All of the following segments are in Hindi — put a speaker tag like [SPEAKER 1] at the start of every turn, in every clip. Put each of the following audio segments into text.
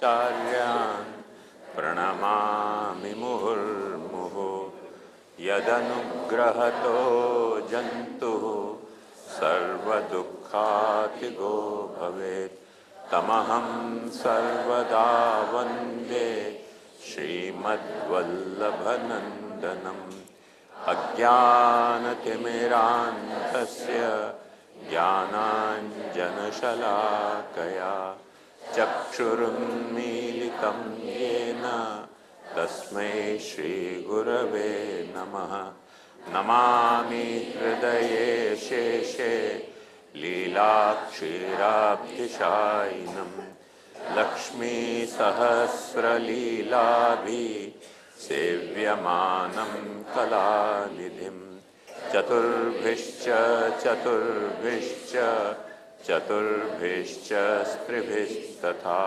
[SPEAKER 1] चार्यान् प्रणमामि मुहुर्मुहुः यदनुग्रहतो जन्तुः सर्वदुःखातिगो भवेत् तमहं सर्वदा वन्दे श्रीमद्वल्लभनन्दनम् अज्ञानतिमिरान्धस्य ज्ञानाञ्जनशलाकया चक्षुरुन्मीलितं येन तस्मै श्रीगुरवे नमः। नमामि हृदये शेषे लीलाक्षीराब्धिशायिनं लक्ष्मीसहस्रलीलाभिः सेव्यमानं कलानिधिं चतुर्भिश्च स्त्रिभिस्तथा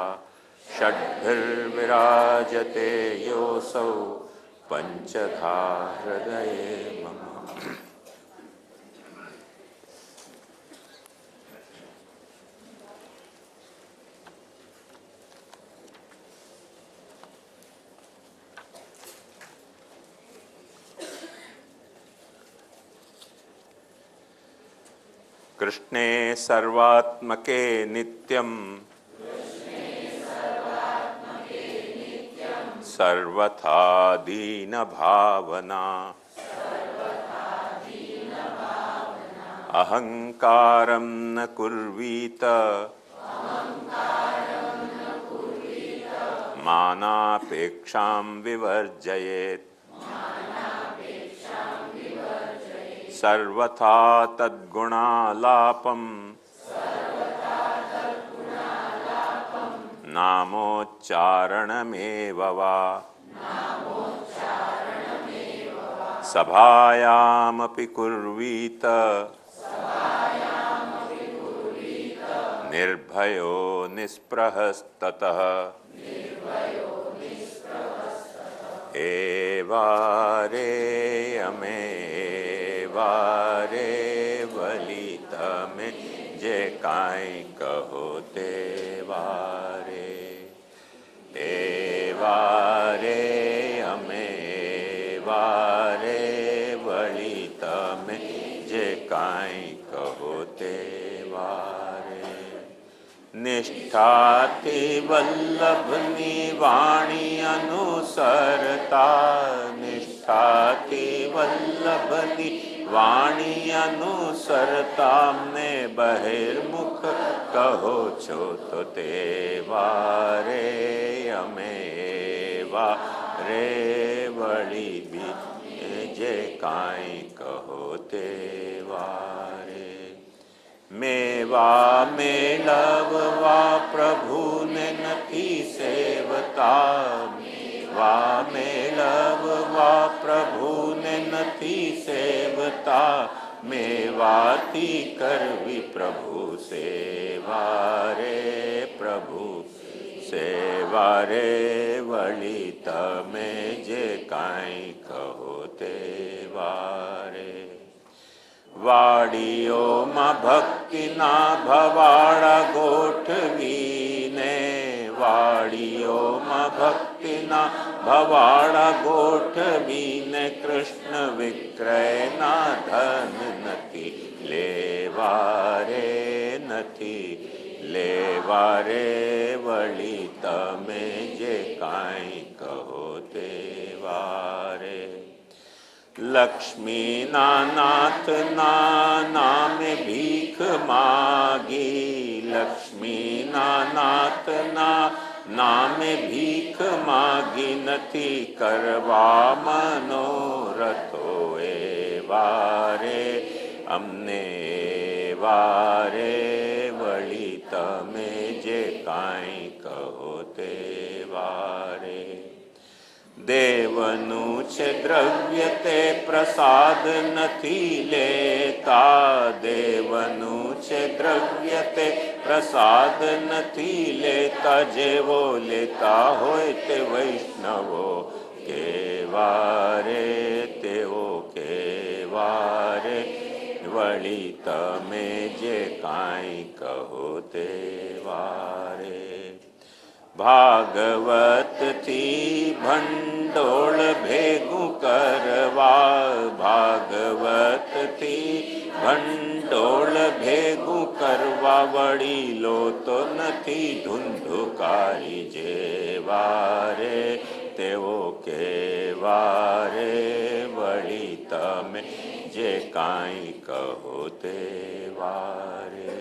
[SPEAKER 1] षड्भिर्विराजते योऽसौ पञ्चधा हृदये मम। कृष्णे सर्वात्मके नित्यं सर्वथा दीनभावना अहंकारं न कुर्वीत मानापेक्षां विवर्जयेत् सर्वथा तद्गुणालापं नामोच्चारणमेव वा सभायामपि कुर्वीत निर्भयो निःस्पृहस्ततः एवारे अमे वारे वलित में जे काई कहो ते वारे ए वारे अमे वारे वलित में जे काई कहो ते वारे निष्ठाति वल्लभनी वाणी अनुसरता निष्ठाति वल्लभनी वाणी अनुसरताम्ने बहिर्मुख कहो छो तो ते वारे अमे वारे वळी भी जे काई कहो ते वारे मेवा मेलववा प्रभु ने नथी सेवता वा मेलववा प्रभु ने नथी सेवता मेवाती करवी प्रभु सेवा रे प्रभु सेवा रे वળી તમે જે કાંઈ કહો તે વારે વાડીઓમાં ભક્તિના ભવાડા ગોઠવીને વાડીઓમાં ભક્તિના ભવાડા ગોઠવીને કૃષ્ણ વિક્રયના ધન નથી લેવા રે વળી તમે જે કાંઈ કહો તે વારે લક્ષ્મીના નાથના નામે ભીખ માગી લક્ષ્મીના નાથના નામે ભીખ માગી નથી કરવા મનોરથો એ વારે અમને વારે વળી તમે જે કાંઈ કહો તે વારે દેવનું છે દ્રવ્ય તે પ્રસાદ નથી લેતા દેવનું છે દ્રવ્ય તે પ્રસાદ નથી લેતા જેવો લેતા હોય તે વૈષ્ણવો કેવારે તેઓ કેવારે વળી તમે જે કાંઈ કહો તે વારે ભાગવત થી ભંડોળ ભેગું કરવા, ભાગવત થી ભંડોળ ભેગું કરવા, વડીલો તો નથી ધુંધુકારી જેવા રે, તેઓ કેવા રે વળી તમે જે કાંઈ કહો તે વારે.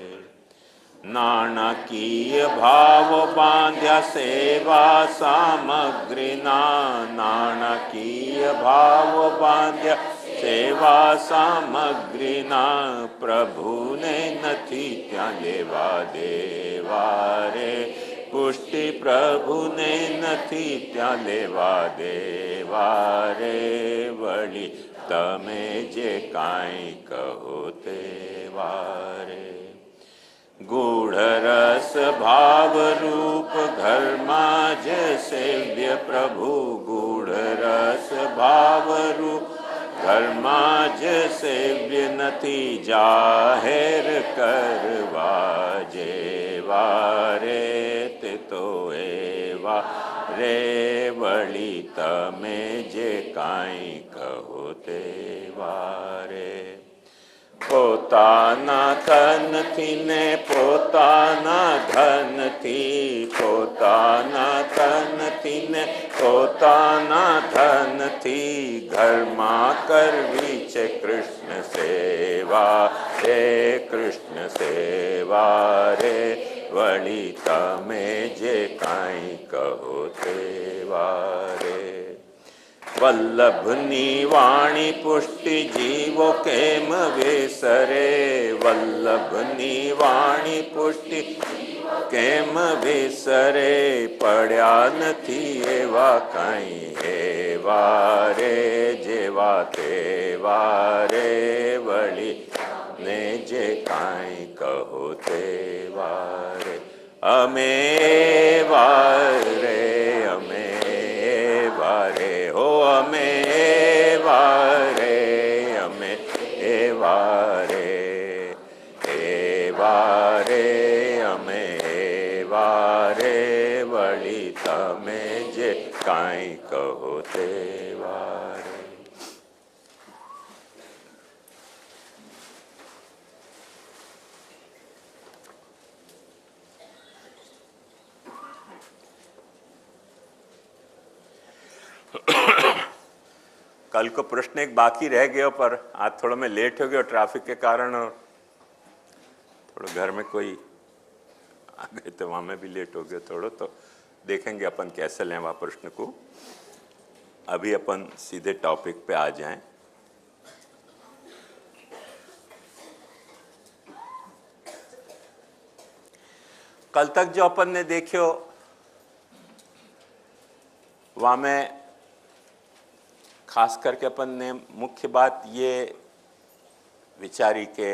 [SPEAKER 1] નાણાકીય ભાવ બાંધ્યા સેવા સામગ્રીના, નાણાકીય ભાવ બાંધ્યા સેવા સામગ્રીના, પ્રભુને નથી ત્યાં લેવા દેવા રે, પુષ્ટિ પ્રભુને નથી ત્યાં લેવા દેવા રે, વળી તમે જે કાંઈ કહો તે વારે. ગૂઢ રસ ભાવ રૂપ ઘરમાં જ સેવ્ય પ્રભુ, ગૂઢ રસ ભાવ રૂપ ઘરમાં જ સેવ્ય નથી, જાહેર કરવા જેવા રે, તે તો એવા રે વળી તમે જે કાંઈ કહો તે વારે. પોતાના તનથી ને પોતાના ધનથી, પોતાના તનથી ને પોતાના ધનથી, ઘરમાં કરવી છે કૃષ્ણ સેવા રે, કૃષ્ણ સેવા રે, વળી તમે જે કાંઈ કહો તે વારે. વલ્લભની વાણી પુષ્ટિ જીવો કેમ વિસરે, વલ્લભની વાણી પુષ્ટિ કેમ વિસરે, પડ્યા નથી એવા કાંઈ એવા રે, જેવા તેવા રે, વળી ને જે કાંઈ કહો તે વારે. અમે વારે, અમે વારે, હો અમે વારે, અમે વારે, વારે, અમે વારે, વળી તમે જે કાંઈ કહો તે વારે. कल को प्रश्न एक बाकी रह गया, पर आज थोड़ा मैं लेट हो गया ट्रैफिक के कारण, और थोड़ा घर में कोई आ गए तो वहाँ में भी लेट हो गया थोड़ा, तो देखेंगे अपन कैसे लें वहाँ प्रश्न को. अभी अपन सीधे टॉपिक पे आ जाएं. कल तक जो अपन ने देखियो वहाँ में खास करके अपन ने मुख्य बात ये विचारी के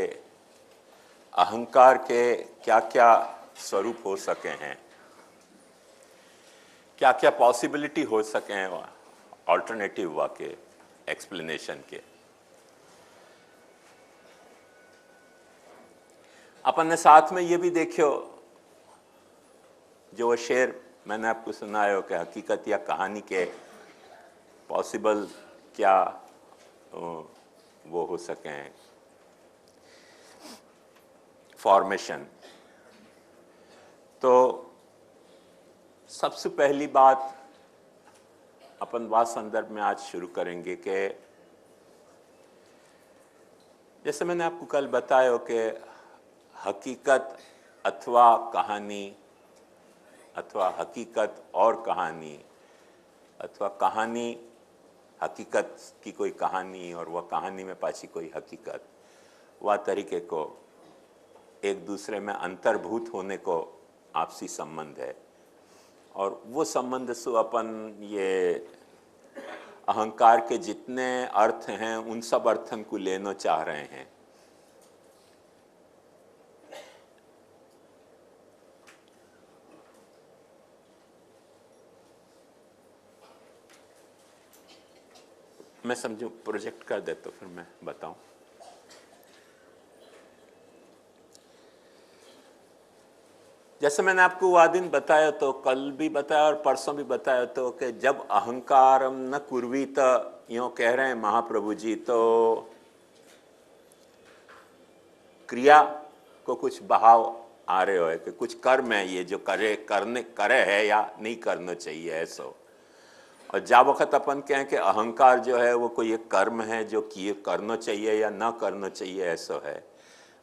[SPEAKER 1] अहंकार के क्या क्या स्वरूप हो सके हैं, क्या क्या पॉसिबिलिटी हो सके हैं ऑल्टरनेटिव वाके एक्सप्लेनेशन के. अपन ने साथ में ये भी देखियो जो वो शेर मैंने आपको सुनाया हो कि हकीकत या कहानी के पॉसिबल क्या वो हो सके हैं फॉर्मेशन. तो सबसे पहली बात अपन बात संदर्भ में आज शुरू करेंगे कि जैसे मैंने आपको कल बताया कि हकीकत अथवा कहानी, अथवा हकीकत और कहानी, अथवा कहानी हकीकत की कोई कहानी और वह कहानी में पाछी कोई हकीकत, वह तरीके को एक दूसरे में अंतर्भूत होने को आपसी संबंध है. और वो संबंध से अपन ये अहंकार के जितने अर्थ हैं उन सब अर्थन को लेना चाह रहे हैं. मैं समझूं प्रोजेक्ट कर दे तो फिर मैं बताऊं. जैसे मैंने आपको वह दिन बताया, तो कल भी बताया और परसों भी बताया, तो कि जब अहंकारम न कुर्वीत, यूँ कह रहे हैं महाप्रभु जी, तो क्रिया को कुछ बहाव आ रहे हो है कि कुछ कर्म है ये जो करे है या नहीं करना चाहिए ऐसा। और जा वक्त अपन कहें कि अहंकार जो है वो कोई एक कर्म है जो किए करना चाहिए या ना करना चाहिए ऐसा है,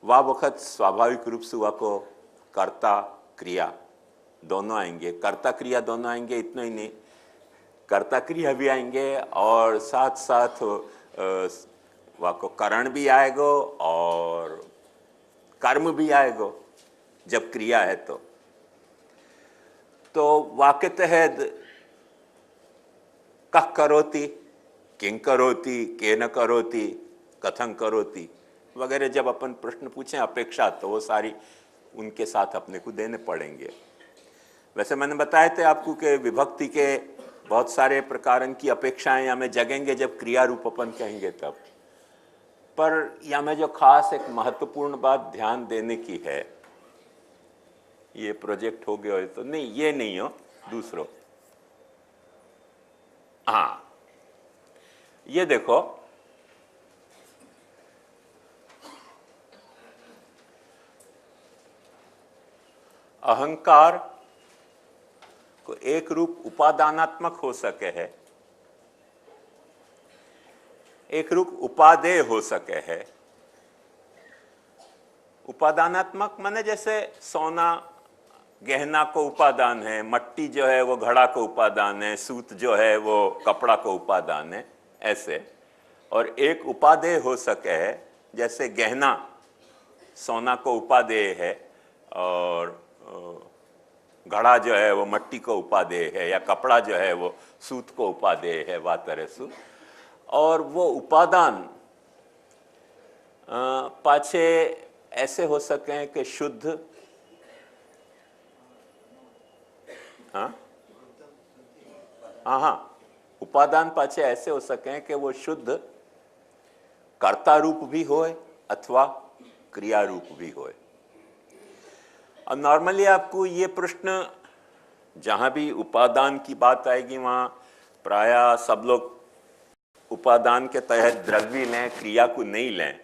[SPEAKER 1] वह वक्त स्वाभाविक रूप से वह को कर्ता क्रिया दोनों आएंगे, कर्ता क्रिया दोनों आएंगे। इतना ही नहीं, कर्ता क्रिया भी आएंगे और साथ साथ वह को करण भी आएगा और कर्म भी आएगा जब क्रिया है। तो वाक्य तहत कह करोति, किं करोति, के न करोति, कथं करोति वगैरह जब अपन प्रश्न पूछें अपेक्षा, तो वो सारी उनके साथ अपने को देने पड़ेंगे। वैसे मैंने बताए थे आपको कि विभक्ति के बहुत सारे प्रकार की अपेक्षाएं हमें जगेंगे जब क्रिया रूप अपन कहेंगे तब। पर यहाँ में जो खास एक महत्वपूर्ण बात ध्यान देने की है, ये प्रोजेक्ट हो गया तो नहीं, ये नहीं हो, दूसरों। हाँ, ये देखो, अहंकार को एक रूप उपादानात्मक हो सके है, एक रूप उपादेय हो सके है। उपादानात्मक माने जैसे सोना गहना को उपादान है, मट्टी जो है वो घड़ा को उपादान है, सूत जो है वो कपड़ा को उपादान है, ऐसे। और एक उपादेय हो सके है, जैसे गहना सोना को उपादेय है और घड़ा जो है वो मट्टी को उपादेय है, या कपड़ा जो है वो सूत को उपादेय है, वह तरह से। और वो उपादान पाछे ऐसे हो सके कि शुद्ध, हाँ उपादान पाछे ऐसे हो सके कि वो शुद्ध कर्ता रूप भी होए अथवा क्रिया रूप भी होए। और नॉर्मली आपको ये प्रश्न जहां भी उपादान की बात आएगी वहां प्रायः सब लोग उपादान के तहत द्रव्य लें, क्रिया को नहीं लें।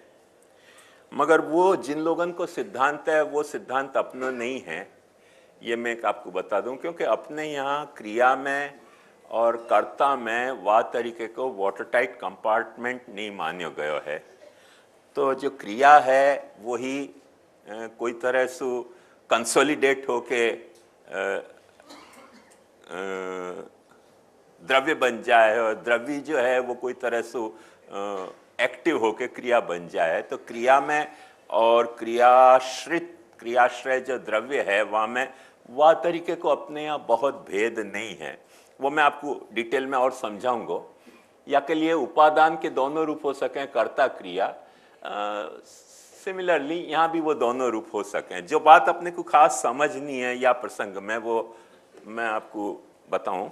[SPEAKER 1] मगर वो जिन लोगों को सिद्धांत है वो सिद्धांत अपना नहीं है, ये मैं आपको बता दूं, क्योंकि अपने यहाँ क्रिया में और कर्ता में वह तरीके को वाटर टाइट कंपार्टमेंट नहीं मान्यो गयो है। तो जो क्रिया है वही कोई तरह से कंसोलिडेट होके द्रव्य बन जाए, और द्रव्य जो है वो कोई तरह से एक्टिव होके क्रिया बन जाए। तो क्रिया में और क्रियाश्रय जो द्रव्य है वहाँ में वह तरीके को अपने यहाँ बहुत भेद नहीं है, वो मैं आपको डिटेल में और समझाऊंगा। या के लिए उपादान के दोनों रूप हो सकें, कर्ता क्रिया, सिमिलरली यहाँ भी वो दोनों रूप हो सकें। जो बात अपने को खास समझनी है या प्रसंग में, वो मैं आपको बताऊं।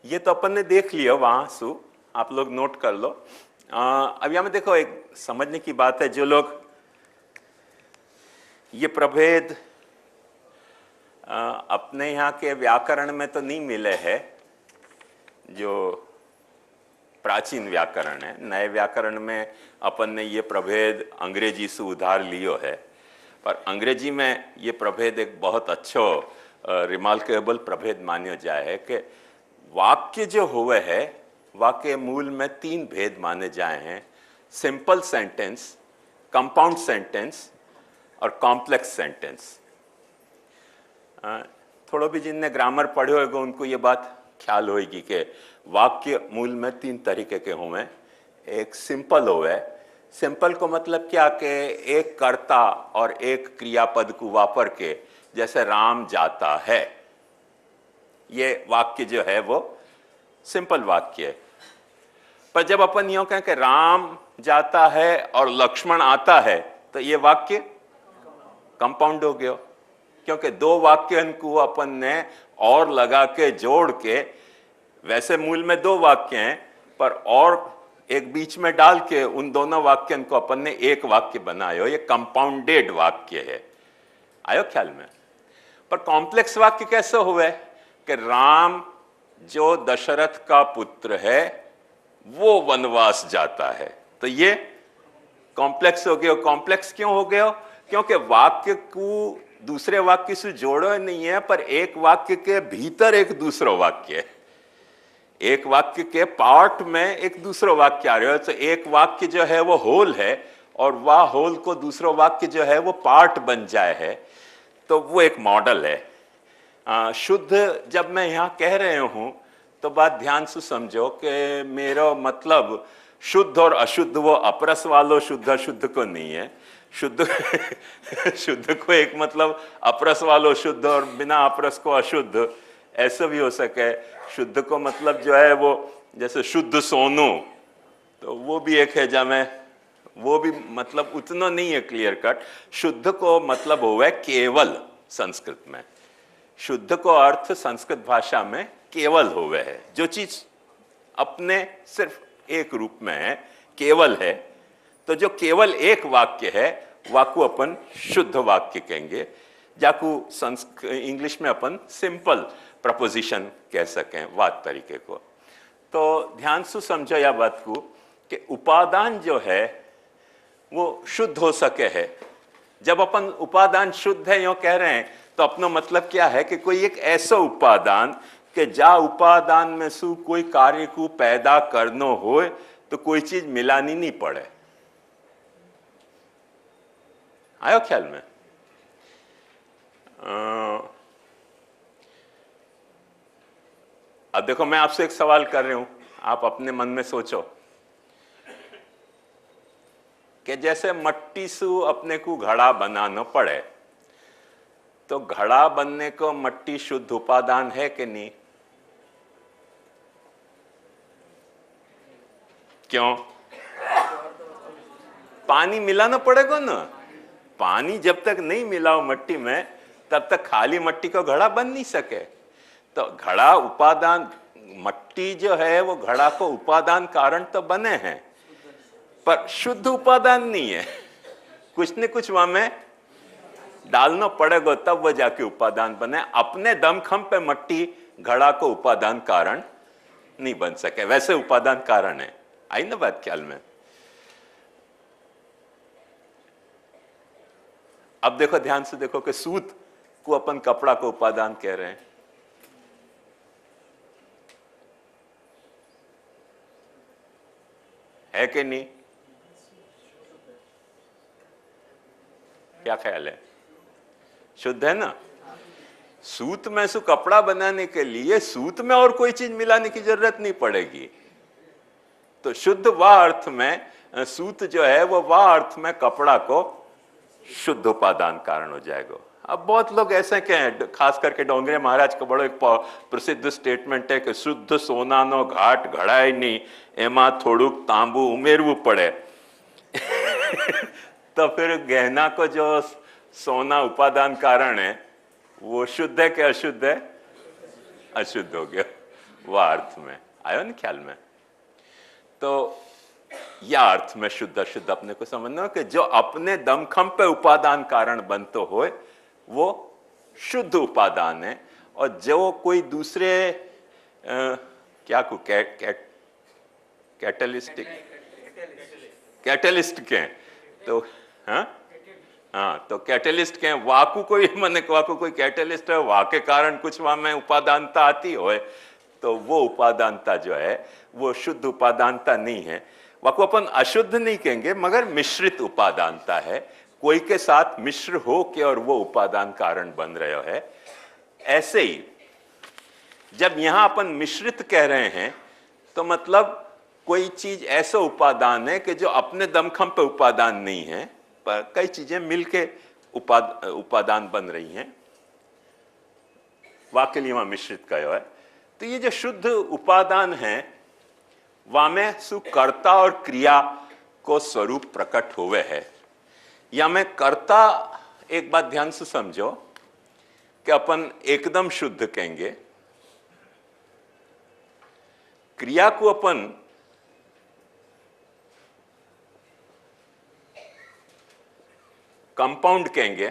[SPEAKER 1] ये तो अपन ने देख लिया वहां सु, आप लोग नोट कर लो। अब यहाँ में देखो, एक समझने की बात है, जो लोग ये प्रभेद अपने यहाँ के व्याकरण में तो नहीं मिले है, जो प्राचीन व्याकरण है। नए व्याकरण में अपन ने ये प्रभेद अंग्रेजी से उधार लियो है। पर अंग्रेजी में ये प्रभेद एक बहुत अच्छो रिमार्केबल प्रभेद मान्यो जाए है कि वाक्य जो हुए है वाक्य मूल में 3 भेद माने जाए हैं, सिंपल सेंटेंस, कंपाउंड सेंटेंस और कॉम्प्लेक्स सेंटेंस। थोड़ा भी जिनने ग्रामर पढ़े होगा उनको ये बात ख्याल होगी कि वाक्य मूल में 3 तरीके के हुए। एक सिंपल हुए, सिंपल को मतलब क्या कि एक कर्ता और एक क्रियापद को वापर के, जैसे राम जाता है, ये वाक्य जो है वो सिंपल वाक्य है। पर जब अपन यूं कहें कि राम जाता है और लक्ष्मण आता है तो ये वाक्य कंपाउंड हो गया, क्योंकि 2 वाक्य को अपन ने और लगा के जोड़ के, वैसे मूल में 2 वाक्य हैं पर और एक बीच में डाल के उन दोनों वाक्यों को अपन ने एक वाक्य बनाया, ये कंपाउंडेड वाक्य है। आयो ख्याल में? पर कॉम्प्लेक्स वाक्य कैसे हुए कि राम जो दशरथ का पुत्र है वो वनवास जाता है, तो ये कॉम्प्लेक्स हो गया। कॉम्प्लेक्स क्यों हो गया? क्योंकि वाक्य को दूसरे वाक्य से जोड़ो नहीं है, पर एक वाक्य के भीतर एक दूसरा वाक्य है, एक वाक्य के पार्ट में एक दूसरा वाक्य आ रहा है। तो एक वाक्य जो है वो होल है और वह होल को दूसरा वाक्य जो है वो पार्ट बन जाए है, तो वो एक मॉडल है। शुद्ध जब मैं यहां कह रहे हूं तो बात ध्यान से समझो कि मेरा मतलब शुद्ध और अशुद्ध वो अपरस वालों शुद्ध अशुद्ध को नहीं है। शुद्ध शुद्ध को एक मतलब अपरस वालों शुद्ध और बिना अपरस को अशुद्ध, ऐसा भी हो सके। शुद्ध को मतलब जो है वो जैसे शुद्ध सोनू, तो वो भी एक है, जब वो भी मतलब उतना नहीं है क्लियर कट। शुद्ध को मतलब हुआ है केवल, संस्कृत में शुद्ध को अर्थ संस्कृत भाषा में केवल हुए है, जो चीज अपने सिर्फ एक रूप में है, केवल है। तो जो केवल एक वाक्य है वाकु अपन शुद्ध वाक्य कहेंगे, जाकू इंग्लिश में अपन सिंपल प्रपोजिशन कह सकें वाद तरीके को। तो ध्यान से समझो या बात को कि उपादान जो है वो शुद्ध हो सके है। जब अपन उपादान शुद्ध है यो कह रहे हैं तो अपना मतलब क्या है कि कोई एक ऐसा उपादान कि जा उपादान में सु कोई कार्य को पैदा करनो हो तो कोई चीज मिलानी नहीं पड़े। आयो ख्याल में? अब देखो मैं आपसे एक सवाल कर रही हूं, आप अपने मन में सोचो कि जैसे मट्टी से अपने को घड़ा बनाना पड़े, तो घड़ा बनने को मट्टी शुद्ध उपादान है कि नहीं? क्यों? पानी मिलाना पड़ेगा ना। पानी जब तक नहीं मिलाओ मट्टी में तब तक खाली मट्टी को घड़ा बन नहीं सके। तो घड़ा उपादान, मट्टी जो है वो घड़ा को उपादान कारण तो बने हैं पर शुद्ध उपादान नहीं है, कुछ न कुछ वहां में डालना पड़ेगा तब वह जाके उपादान बने। अपने दमखम पे मट्टी घड़ा को उपादान कारण नहीं बन सके, वैसे उपादान कारण है। आई ना बात ख्याल में? अब देखो ध्यान से देखो कि सूत को अपन कपड़ा को उपादान कह रहे हैं, है कि नहीं? क्या ख्याल है? शुद्ध है ना? सूत में से कपड़ा बनाने के लिए सूत में और कोई चीज मिलाने की जरूरत नहीं पड़ेगी। तो शुद्ध वह अर्थ में, सूत जो है वो वह अर्थ में कपड़ा को शुद्ध उपादान कारण हो जाएगा। अब बहुत लोग ऐसे कहें, खास करके डोंगरे महाराज का बड़ो एक प्रसिद्ध स्टेटमेंट है कि शुद्ध सोना नो घाट घड़ाय नहीं, एमा थोड़ुक तांबू उमेरवू पड़े। तो फिर गहना को जो सोना उपादान कारण है वो शुद्ध है कि अशुद्ध है? अशुद्ध हो गया वह अर्थ में। आयो ना ख्याल में? तो या अर्थ में शुद्ध अशुद्ध अपने को समझना कि जो अपने दमखम पे उपादान कारण बनतो हो वो शुद्ध उपादान है, और जो कोई दूसरे क्या को कैटलिस्ट के तो हाँ हाँ, तो कैटलिस्ट के वाकु कोई मैंने वाकु कोई कैटलिस्ट है, वा के कारण कुछ वहां में उपादानता आती हो, तो वो उपादानता जो है वो शुद्ध उपादानता नहीं है। वाकु अपन अशुद्ध नहीं कहेंगे, मगर मिश्रित उपादानता है, कोई के साथ मिश्र हो के और वो उपादान कारण बन रहे है। ऐसे ही जब यहां अपन मिश्रित कह रहे हैं तो मतलब कोई चीज ऐसा उपादान है कि जो अपने दमखम पे उपादान नहीं है, पर कई चीजें मिलके उपादान बन रही हैं, वाक्य लिए वहां मिश्रित कहा है। तो ये जो शुद्ध उपादान है वामे सु कर्ता और क्रिया को स्वरूप प्रकट हुए है। या मैं कर्ता, एक बात ध्यान से समझो कि अपन एकदम शुद्ध कहेंगे, क्रिया को अपन कंपाउंड कहेंगे।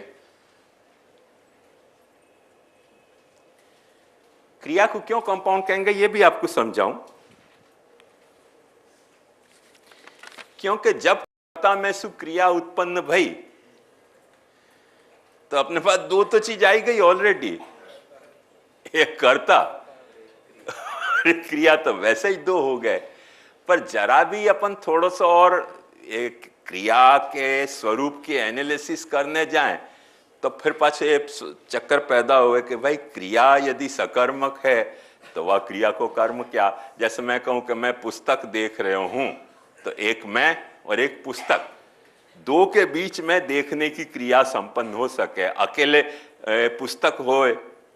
[SPEAKER 1] क्रिया को क्यों कंपाउंड कहेंगे ये भी आपको समझाऊं, क्योंकि जब कर्ता में सुक्रिया उत्पन्न भई तो अपने पास दो तो चीज आई गई ऑलरेडी, एक कर्ता क्रिया, तो वैसे ही दो हो गए। पर जरा भी अपन थोड़ा सा और एक क्रिया के स्वरूप के एनालिसिस करने जाएं तो फिर पाछे चक्कर पैदा हुए कि भाई क्रिया यदि सकर्मक है तो वह क्रिया को कर्म क्या। जैसे मैं कहूं कि मैं पुस्तक देख रहा हूं, तो एक मैं और एक पुस्तक, दो के बीच में देखने की क्रिया संपन्न हो सके। अकेले पुस्तक होए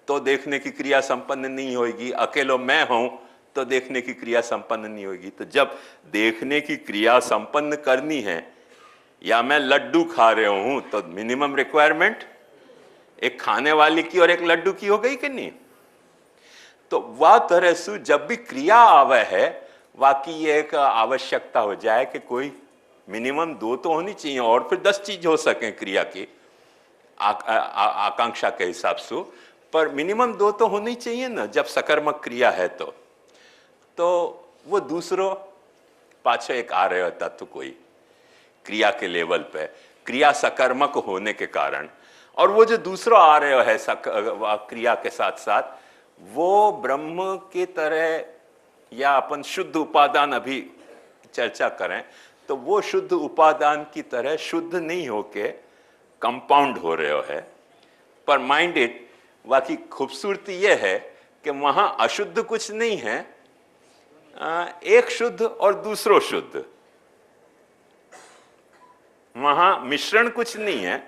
[SPEAKER 1] तो देखने की क्रिया संपन्न नहीं होगी, अकेलो मैं हूं तो देखने की क्रिया संपन्न नहीं होगी। तो जब देखने की क्रिया संपन्न करनी है, या मैं लड्डू खा रहा हूं, तो मिनिमम रिक्वायरमेंट एक खाने वाले की और एक लड्डू की हो गई कि नहीं। तो वह तरह से जब भी क्रिया आवे है, वाकई ये एक आवश्यकता हो जाए कि कोई मिनिमम दो तो होनी चाहिए, और फिर 10 चीज हो सके क्रिया की आकांक्षा के हिसाब से, पर मिनिमम दो तो होनी चाहिए ना जब सकर्मक क्रिया है। तो वो दूसरों पाछे एक आ रहे तत्व कोई क्रिया के लेवल पे, क्रिया सकर्मक होने के कारण, और वो जो दूसरा आ रहे है क्रिया के साथ साथ वो ब्रह्म की तरह, या अपन शुद्ध उपादान अभी चर्चा करें तो वो शुद्ध उपादान की तरह शुद्ध नहीं होके कंपाउंड हो रहे है। पर माइंड इट, बाकी खूबसूरती ये है कि वहां अशुद्ध कुछ नहीं है, एक शुद्ध और दूसरो शुद्ध, वहां मिश्रण कुछ नहीं है,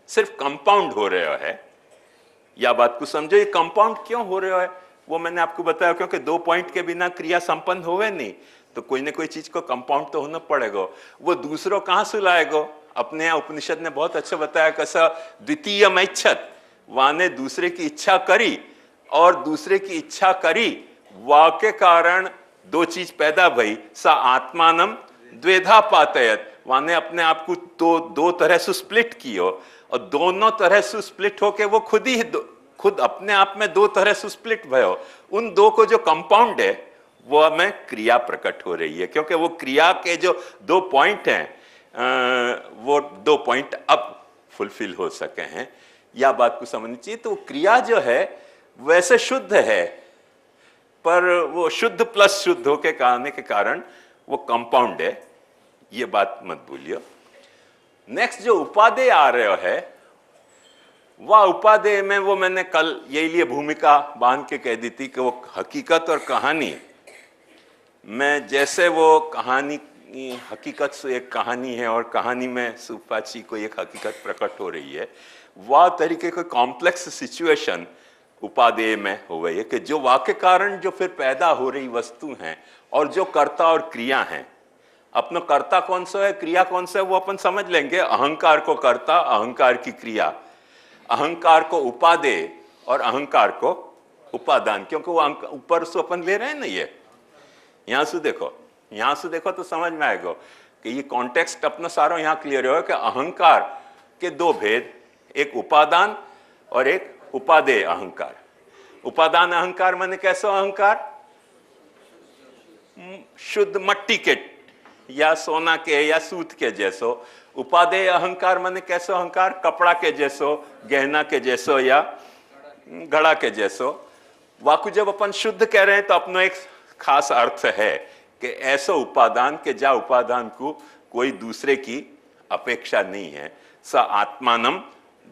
[SPEAKER 1] सिर्फ कंपाउंड हो रहा है। या बात को समझो, ये कंपाउंड क्यों हो रहा है वो मैंने आपको बताया, क्योंकि 2 पॉइंट के बिना क्रिया संपन्न होवे नहीं, तो कोई ना कोई चीज को कंपाउंड तो होना पड़ेगा। वो दूसरों कहां से लाएगा, अपने यहाँ उपनिषद ने बहुत अच्छा बताया, कैसा द्वितीय इच्छत, वाने दूसरे की इच्छा करी और दूसरे की इच्छा करी, वा के कारण दो चीज पैदा भई, सा आत्मानम द्वेधा पातयत, वाने अपने आप को दो तरह से स्प्लिट कियो, और दोनों तरह से स्प्लिट होके वो खुद अपने आप में दो तरह से स्प्लिट भयो। उन दो को जो कंपाउंड है वो हमें क्रिया प्रकट हो रही है, क्योंकि वो क्रिया के जो 2 पॉइंट हैं वो 2 पॉइंट अब फुलफिल हो सके हैं। या बात को समझनी चाहिए। तो क्रिया जो है वैसे शुद्ध है, पर वो शुद्ध प्लस शुद्ध होके आने के कारण वो कंपाउंड है, ये बात मत भूलियो। नेक्स्ट जो उपादेय आ रहे है, वह उपादेय में वो मैंने कल यही लिए भूमिका बांध के कह दी थी कि वो हकीकत और कहानी में, जैसे वो कहानी हकीकत से एक कहानी है और कहानी में सुपाची को एक हकीकत प्रकट हो रही है, वह तरीके का कॉम्प्लेक्स सिचुएशन उपादेय में हो गई है कि जो वाक्य कारण जो फिर पैदा हो रही वस्तु हैं और जो कर्ता और क्रिया हैं, अपना कर्ता कौन सा है, क्रिया कौन सा है, वो अपन समझ लेंगे। अहंकार को कर्ता, अहंकार की क्रिया, अहंकार को उपादेय और अहंकार को उपादान, क्योंकि वो ऊपर से अपन ले रहे हैं ना। ये यहां से देखो तो समझ में आएगा कि ये कॉन्टेक्स्ट अपना सारा यहां क्लियर हो कि अहंकार के 2 भेद, एक उपादान और एक उपादेय अहंकार। उपादान अहंकार माने कैसा अहंकार, शुद्ध मट्टी के या सोना के या सूत के जैसो। उपादेय अहंकार माने कैसो अहंकार? कपड़ा के जैसो, गहना के जैसो या घड़ा के जैसो। वाकु जब अपन शुद्ध कह रहे हैं तो अपनो एक खास अर्थ है कि ऐसो उपादान के जा उपादान को कोई दूसरे की अपेक्षा नहीं है। स आत्मानम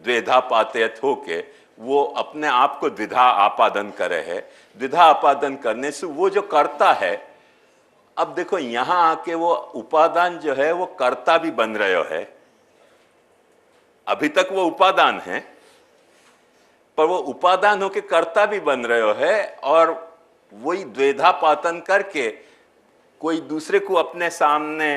[SPEAKER 1] द्विधा पातयत होके वो अपने आप को द्विधा आपादन करे है। द्विधा आपादन करने से वो जो करता है, अब देखो यहां आके वो उपादान जो है वो कर्ता भी बन रहे है। अभी तक वो उपादान है पर वो उपादान होके कर्ता भी बन रहे है और वही द्वेधा पातन करके कोई दूसरे को अपने सामने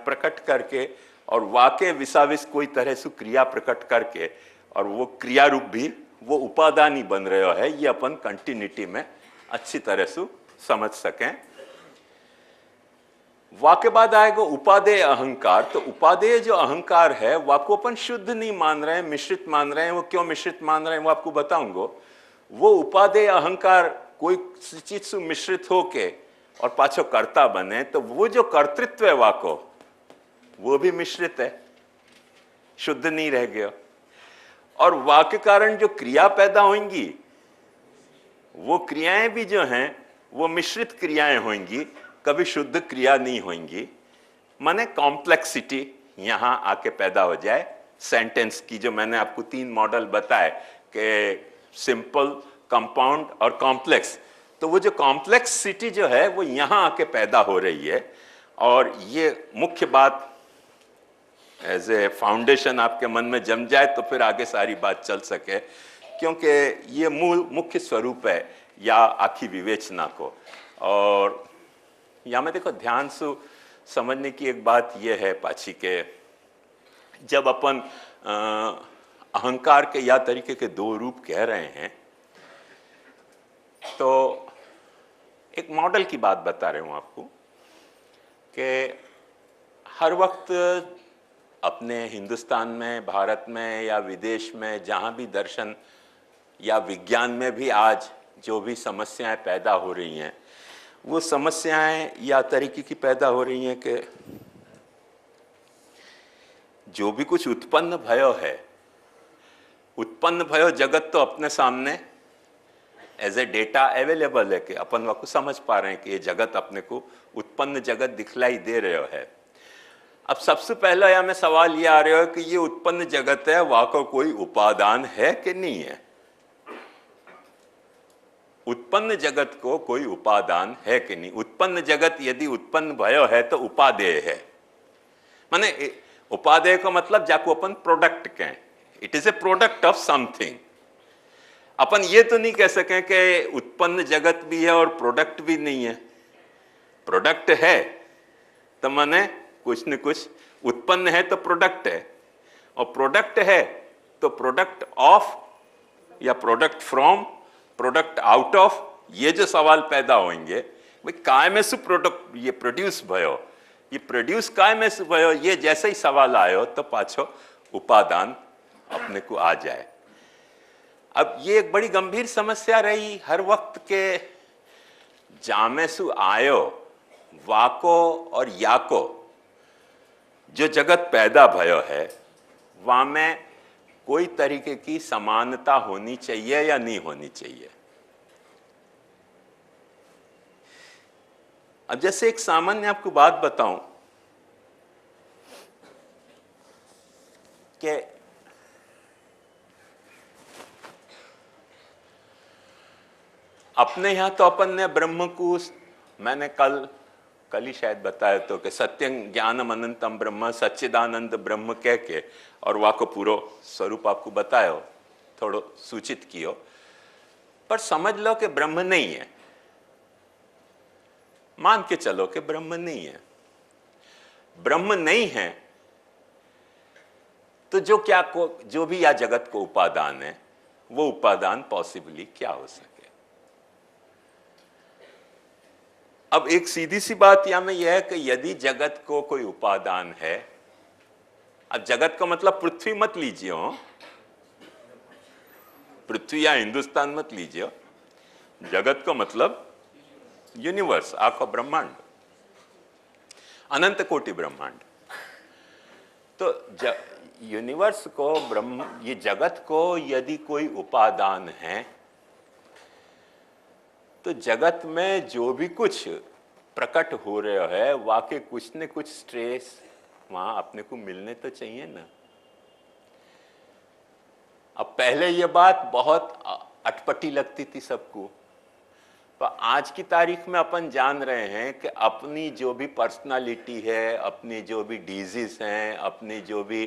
[SPEAKER 1] प्रकट करके और वाके विसाविस कोई तरह से क्रिया प्रकट करके और वो क्रिया रूप भी वो उपादान ही बन रहे है। ये अपन कंटिन्यूटी में अच्छी तरह से समझ सकें। वाके बाद आएगा उपादेय अहंकार। तो उपादेय जो अहंकार है वाको अपन शुद्ध नहीं मान रहे हैं, मिश्रित मान रहे हैं। वो क्यों मिश्रित मान रहे हैं वो आपको बताऊंगा। वो उपादेय अहंकार कोई चीज से मिश्रित होके और पाछो कर्ता बने तो वो जो कर्तृत्व है वाको वो भी मिश्रित है, शुद्ध नहीं रह गया। और वाक्य कारण जो क्रिया पैदा होंगी वो क्रियाएं भी जो हैं वो मिश्रित क्रियाएं होंगी, कभी शुद्ध क्रिया नहीं होंगी। माने कॉम्प्लेक्सिटी यहां आके पैदा हो जाए। सेंटेंस की जो मैंने आपको 3 मॉडल बताए कि सिंपल, कंपाउंड और कॉम्प्लेक्स, तो वो जो कॉम्प्लेक्सिटी जो है वो यहां आके पैदा हो रही है। और ये मुख्य बात एज ए फाउंडेशन आपके मन में जम जाए तो फिर आगे सारी बात चल सके, क्योंकि ये मूल मुख्य स्वरूप है या आखी विवेचना को। और यहाँ में देखो ध्यान से समझने की एक बात यह है पाछी के जब अपन अहंकार के या तरीके के 2 रूप कह रहे हैं तो एक मॉडल की बात बता रहे हूं आपको कि हर वक्त अपने हिंदुस्तान में, भारत में या विदेश में जहां भी दर्शन या विज्ञान में भी आज जो भी समस्याएं पैदा हो रही हैं वो समस्याएं या तरीके की पैदा हो रही हैं कि जो भी कुछ उत्पन्न भयो है, उत्पन्न भयो जगत तो अपने सामने एज ए डेटा अवेलेबल है कि अपन को समझ पा रहे हैं कि ये जगत अपने को उत्पन्न जगत दिखलाई दे रहे है। अब सबसे पहला यहाँ में सवाल ये आ रहा है कि ये उत्पन्न जगत है वहां का कोई उपादान है कि नहीं है। उत्पन्न जगत को कोई उपादान है कि नहीं। उत्पन्न जगत यदि उत्पन्न भयो है तो उपादेय है। माने उपादेय का मतलब जाको अपन प्रोडक्ट कहें, it is a product of something. अपन ये तो नहीं कह सकें कि उत्पन्न जगत भी है और प्रोडक्ट भी नहीं है। प्रोडक्ट है तो माने कुछ न कुछ उत्पन्न है तो प्रोडक्ट है, और प्रोडक्ट है तो प्रोडक्ट ऑफ या product from, product out of, ये जो सवाल पैदा होंगे भाई काय में से प्रोडक्ट ये प्रोड्यूस भयो, ये प्रोड्यूस काय में से भयो, ये जैसे ही सवाल आयो तो पाछो उपादान अपने को आ जाए। अब ये एक बड़ी गंभीर समस्या रही हर वक्त के जामे सु आयो वाको और याको जो जगत पैदा भयो है वहां में कोई तरीके की समानता होनी चाहिए या नहीं होनी चाहिए। अब जैसे एक सामान्य आपको बात बताऊं कि अपने यहां तो अपन ने ब्रह्म को, मैंने कल ही शायद बताया तो कि सत्यं ज्ञानम अनंतम ब्रह्म, सच्चिदानंद ब्रह्म कह के और वहां को पूरा स्वरूप आपको बतायो, थोड़ो सूचित कियो। पर समझ लो कि ब्रह्म नहीं है, मान के चलो कि ब्रह्म नहीं है। ब्रह्म नहीं है तो जो भी या जगत को उपादान है वो उपादान पॉसिबली क्या हो सके। अब एक सीधी सी बात यहां में यह है कि यदि जगत को कोई उपादान है, अब जगत का मतलब पृथ्वी मत लीजिए हो, पृथ्वी या हिंदुस्तान मत लीजिए, जगत का मतलब यूनिवर्स, आखो ब्रह्मांड। अनंत कोटि ब्रह्मांड। तो यूनिवर्स को, ब्रह्म, ये जगत को यदि कोई उपादान है तो जगत में जो भी कुछ प्रकट हो रहा है वाकई कुछ न कुछ स्ट्रेस वहां अपने को मिलने तो चाहिए ना। अब पहले ये बात बहुत अटपटी लगती थी सबको, पर आज की तारीख में अपन जान रहे हैं कि अपनी जो भी पर्सनालिटी है, अपनी जो भी डिजीज हैं, अपनी जो भी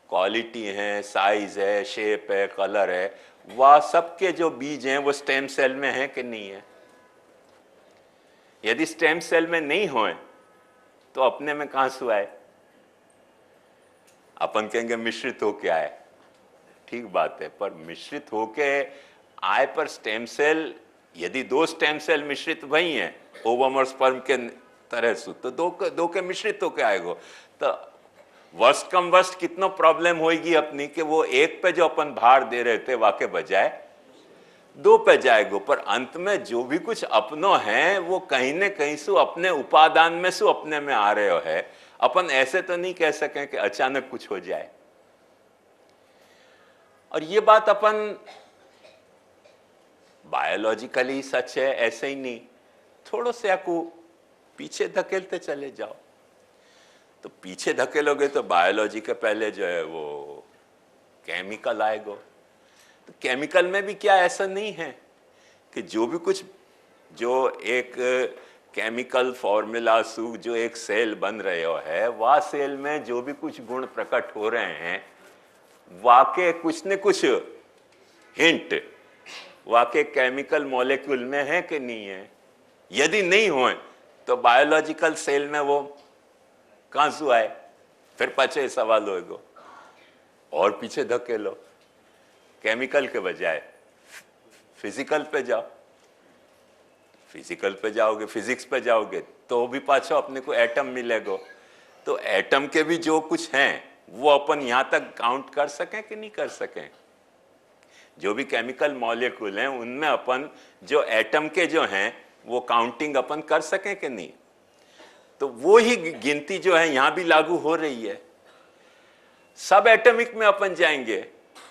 [SPEAKER 1] क्वालिटी हैं, साइज है, शेप है, कलर है, वह सबके जो बीज हैं वो स्टेम सेल में हैं कि नहीं है। यदि स्टेम सेल में नहीं होए तो अपने में कहां से आए? अपन कहेंगे मिश्रित होके आए, ठीक बात है, पर मिश्रित होके आए पर स्टेम सेल, यदि दो स्टेम सेल मिश्रित वही हैं ओवम और स्पर्म के तरह से, तो दो के मिश्रित होके आएगो। तो वर्स्ट कम वर्स्ट कितना प्रॉब्लम होगी अपनी कि वो एक पे जो अपन भार दे रहे थे वाके बजाय दो पे जाएगो। पर अंत में जो भी कुछ अपनों है वो कहीं न कहीं से अपने उपादान में से अपने में आ रहे हो है। अपन ऐसे तो नहीं कह सकें कि अचानक कुछ हो जाए। और ये बात अपन बायोलॉजिकली सच है ऐसे ही नहीं, थोड़ा से आपको पीछे धकेलते चले जाओ तो पीछे धकेलोगे तो बायोलॉजी के पहले जो है वो केमिकल आएगा। तो केमिकल में भी क्या ऐसा नहीं है कि जो भी कुछ, जो एक केमिकल फॉर्मूला से जो एक सेल बन रहे हो है, वह सेल में जो भी कुछ गुण प्रकट हो रहे हैं वाकई कुछ न कुछ हिंट वाकई केमिकल मॉलिक्यूल में है कि नहीं है। यदि नहीं हो तो बायोलॉजिकल सेल में वो कहां से आए? फिर पचे सवाल होएगा और पीछे धकेलो, केमिकल के बजाय फिजिकल पे जाओ। फिजिकल पे जाओगे, फिजिक्स पे जाओगे तो भी पाछो अपने को एटम मिलेगा। तो एटम के भी जो कुछ हैं वो अपन यहां तक काउंट कर सकें कि नहीं कर सकें? जो भी केमिकल मॉलिक्यूल हैं उनमें अपन जो एटम के जो हैं वो काउंटिंग अपन कर सकें कि नहीं? तो वो ही गिनती जो है यहां भी लागू हो रही है। सब एटमिक में अपन जाएंगे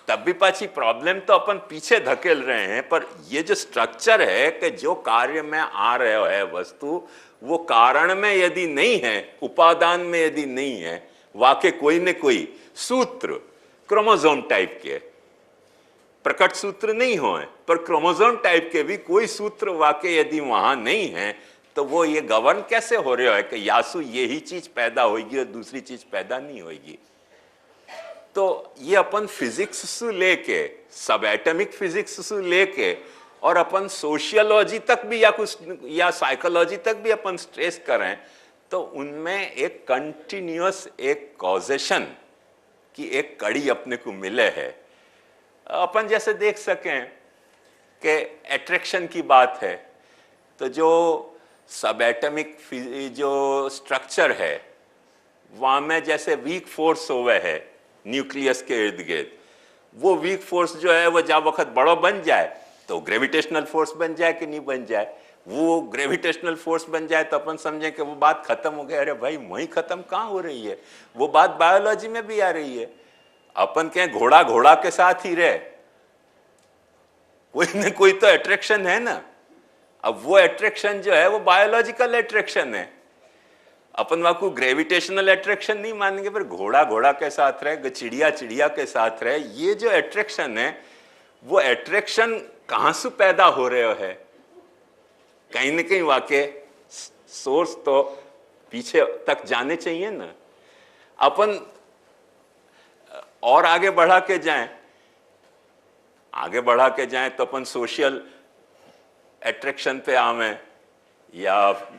[SPEAKER 1] तब भी पाछी प्रॉब्लम तो अपन पीछे धकेल रहे हैं। पर ये जो स्ट्रक्चर है कि जो कार्य में आ रहे है वस्तु, वो कारण में यदि नहीं है, उपादान में यदि नहीं है, वाकई कोई न कोई सूत्र क्रोमोसोम टाइप के, प्रकट सूत्र नहीं हो पर क्रोमोसोम टाइप के भी कोई सूत्र वाकई यदि वहां नहीं है तो वो ये गवर्न कैसे हो रहा है कि यासु यही चीज पैदा होगी और दूसरी चीज पैदा नहीं होगी। तो ये अपन फिजिक्स से लेके, सब एटमिक फिजिक्स से लेके और अपन सोशियोलॉजी तक भी या कुछ या साइकोलॉजी तक भी अपन स्ट्रेस करें तो उनमें एक कंटिन्यूअस एक कॉजेशन की एक कड़ी अपने को मिले है। अपन जैसे देख सकें कि एट्रैक्शन की बात है तो जो सब एटमिक जो स्ट्रक्चर है वहां में जैसे वीक फोर्स हुए है न्यूक्लियस के इर्द गिर्द, वो वीक फोर्स जो है वो जब वक्त बड़ा बन जाए तो ग्रेविटेशनल फोर्स बन जाए कि नहीं बन जाए। वो ग्रेविटेशनल फोर्स बन जाए तो अपन समझें कि वो बात खत्म हो गई। अरे भाई वही खत्म कहाँ हो रही है, वो बात बायोलॉजी में भी आ रही है। अपन कहें घोड़ा घोड़ा के साथ ही रहे, कोई न कोई तो अट्रैक्शन है ना। अब वो अट्रैक्शन जो है वो बायोलॉजिकल अट्रैक्शन है। अपन वहां को ग्रेविटेशनल अट्रैक्शन नहीं मानेंगे, पर घोड़ा घोड़ा के साथ रहे, चिड़िया चिड़िया के साथ रहे, ये जो अट्रैक्शन है वो अट्रैक्शन कहां से पैदा हो रहे है? कहीं न कहीं वाकई सोर्स तो पीछे तक जाने चाहिए ना। अपन और आगे बढ़ा के जाएं तो अपन सोशल अट्रैक्शन पे आवें या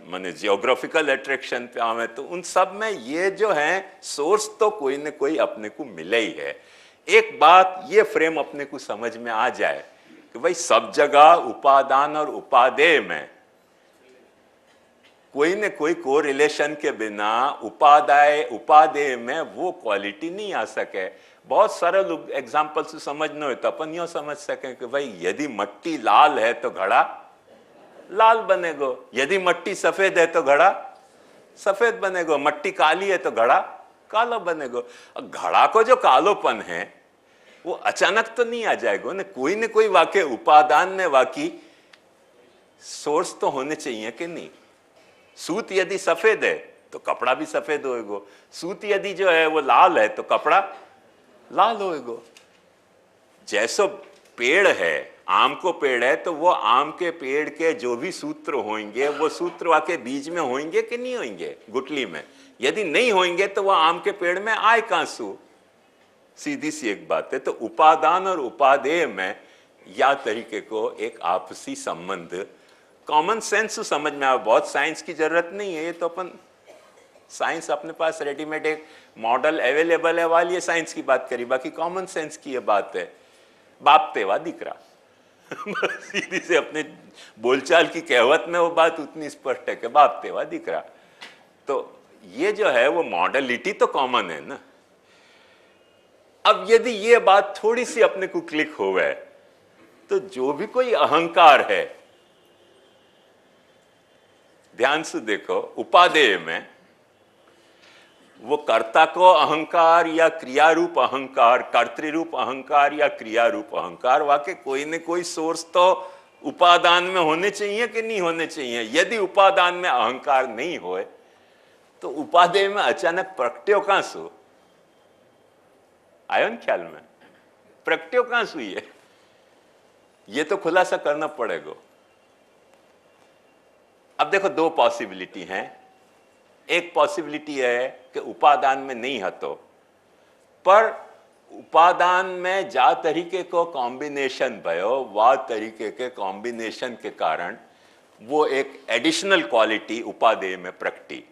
[SPEAKER 1] माने जियोग्राफिकल अट्रैक्शन पे आवें, तो उन सब में ये जो है सोर्स तो कोई न कोई अपने को मिले ही है। एक बात ये फ्रेम अपने को समझ में आ जाए कि भाई सब जगह उपादान और उपादेय में कोई न कोई को रिलेशन के बिना उपादेय में वो क्वालिटी नहीं आ सके। बहुत सरल एग्जाम्पल से समझना हो तो अपन यूं समझ सकें कि भाई यदि मट्टी लाल है तो घड़ा लाल बनेगा, यदि मट्टी सफेद है तो घड़ा सफेद बनेगो, मट्टी काली है तो घड़ा कालो बनेगो। घड़ा को जो कालोपन है वो अचानक तो नहीं आ जाएगा न कोई वाकई उपादान में वाकई सोर्स तो होने चाहिए कि नहीं। सूत यदि सफेद है तो कपड़ा भी सफेद होएगा, सूत यदि जो है वो लाल है तो कपड़ा लाल होएगा। जैसो पेड़ है, आम को पेड़ है तो वो आम के पेड़ के जो भी सूत्र होंगे वो सूत्र वाके बीज में होंगे कि नहीं होंगे, गुठली में। यदि नहीं होंगे तो वो आम के पेड़ में आए कहां सू। सीधी सी एक बात है। तो उपादान और उपादेय में या तरीके को एक आपसी संबंध, कॉमन सेंस समझ में आए। बहुत साइंस की जरूरत नहीं है, ये तो अपन साइंस अपने पास रेडीमेड एक मॉडल अवेलेबल है वाली साइंस की बात करी, बाकी कॉमन सेंस की ये बात है। बाप तेवा दिकरा सीधी से अपने बोलचाल की कहवत में वो बात उतनी स्पष्ट है कि बाप तेवा दिकरा। तो ये जो है वो मॉडलिटी तो कॉमन है ना। अब यदि ये बात थोड़ी सी अपने को क्लिक हो गए तो जो भी कोई अहंकार है, ध्यान से देखो, उपादेय में वो कर्ता को अहंकार या क्रिया रूप अहंकार, कर्तृरूप अहंकार या क्रिया रूप अहंकार, वाकई कोई न कोई सोर्स तो उपादान में होने चाहिए कि नहीं होने चाहिए। यदि उपादान में अहंकार नहीं होए तो उपादेय में अचानक प्रगट्यो कहां सु आयो न ख्याल में, प्रगट्यो कहां सु ये तो खुलासा करना पड़ेगा। अब देखो दो पॉसिबिलिटी हैं। एक पॉसिबिलिटी है कि उपादान में नहीं हतो, पर उपादान में जा तरीके को कॉम्बिनेशन भयो, वा तरीके के कॉम्बिनेशन के कारण वो एक एडिशनल क्वालिटी उपादेय में प्रकटी।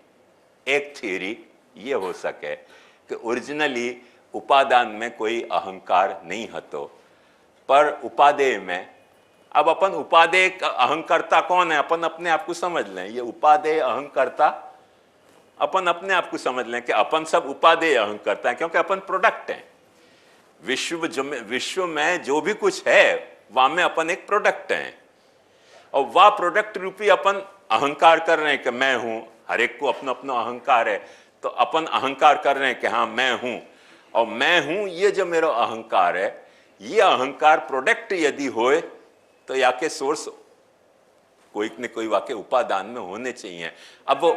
[SPEAKER 1] एक थियरी ये हो सके कि ओरिजिनली उपादान में कोई अहंकार नहीं हतो, पर उपादेय में, अब अपन उपादेय अहंकर्ता कौन है अपन अपने आप को समझ लें। ये उपादेय अहंकर्ता अपन अपने आप को समझ लें कि अपन सब उपादेय अहंकर्ता हैं, क्योंकि अपन प्रोडक्ट हैं। विश्व में जो भी कुछ है वहां में अपन एक प्रोडक्ट हैं, और वह प्रोडक्ट रूपी अपन अहंकार कर रहे हैं कि मैं हूं। हर एक को अपना अपना अहंकार है, तो अपन अहंकार कर रहे हैं कि हाँ मैं हूं, और मैं हूं ये जो मेरा अहंकार है, ये अहंकार प्रोडक्ट यदि होए तो या के सोर्स कोई न कोई वाकई उपादान में होने चाहिए। अब वो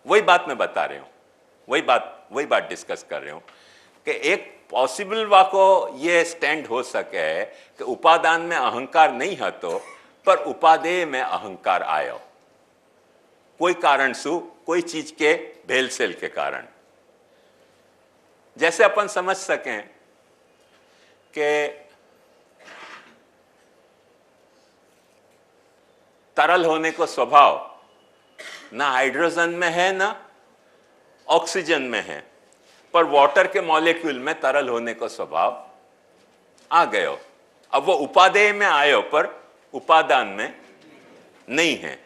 [SPEAKER 1] वही बात मैं बता रही हूं, वही बात डिस्कस कर रहे हूं कि एक पॉसिबल वाको ये स्टैंड हो सके कि उपादान में अहंकार नहीं है तो, पर उपादेय में अहंकार आयो कोई कारण सु, कोई चीज के भेलसेल के कारण। जैसे अपन समझ सकें कि तरल होने को स्वभाव ना हाइड्रोजन में है ना ऑक्सीजन में है, पर वाटर के मॉलिक्यूल में तरल होने को स्वभाव आ गयो। अब वो उपादेय में आयो पर उपादान में नहीं है।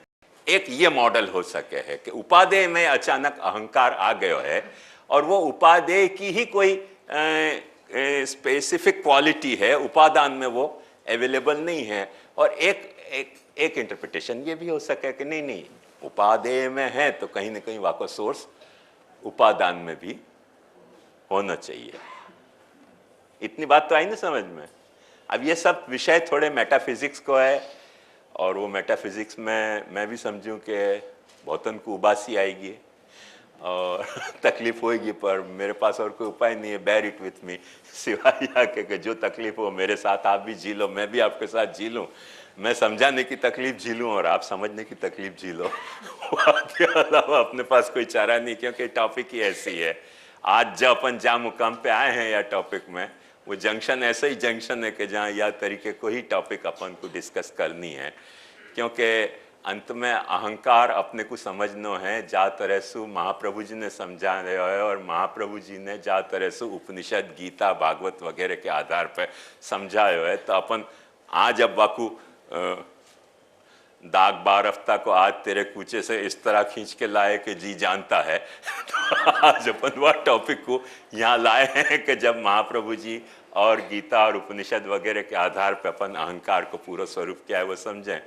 [SPEAKER 1] एक ये मॉडल हो सके है कि उपादेय में अचानक अहंकार आ गयो है और वो उपादेय की ही कोई स्पेसिफिक क्वालिटी है, उपादान में वो अवेलेबल नहीं है। और एक इंटरप्रिटेशन ये भी हो सके कि नहीं उपादेय में है तो कहीं ना कहीं वाको सोर्स उपादान में भी होना चाहिए। इतनी बात तो आई ना समझ में। अब ये सब विषय थोड़े मेटाफिजिक्स को है, और वो मेटाफिजिक्स में मैं भी समझूं कि बहुतन को उबासी आएगी और तकलीफ होएगी, पर मेरे पास और कोई उपाय नहीं है। बेयर इट विथ मी, सिवाय आके कि जो तकलीफ हो मेरे साथ आप भी जी लो, मैं भी आपके साथ जी लूँ। मैं समझाने की तकलीफ झीलूं और आप समझने की तकलीफ झीलो। के अलावा अपने पास कोई चारा नहीं, क्योंकि टॉपिक ही ऐसी है। आज जो अपन जहाँ मुकाम पे आए हैं या टॉपिक में, वो जंक्शन ऐसा ही जंक्शन है कि जहाँ या तरीके को ही टॉपिक अपन को डिस्कस करनी है, क्योंकि अंत में अहंकार अपने को समझना है जा तरह से महाप्रभु जी ने समझा रहे है, और महाप्रभु जी ने जा तरह से उपनिषद, गीता, भागवत वगैरह के आधार पर समझाया है। तो अपन आज अब वाकू दाग बार हफ्ता को आज तेरे कूचे से इस तरह खींच के लाए कि जी जानता है। तो आज अपन वह टॉपिक को यहाँ लाए हैं कि जब महाप्रभु जी और गीता और उपनिषद वगैरह के आधार पर अपन अहंकार को पूरा स्वरूप क्या है वो समझें।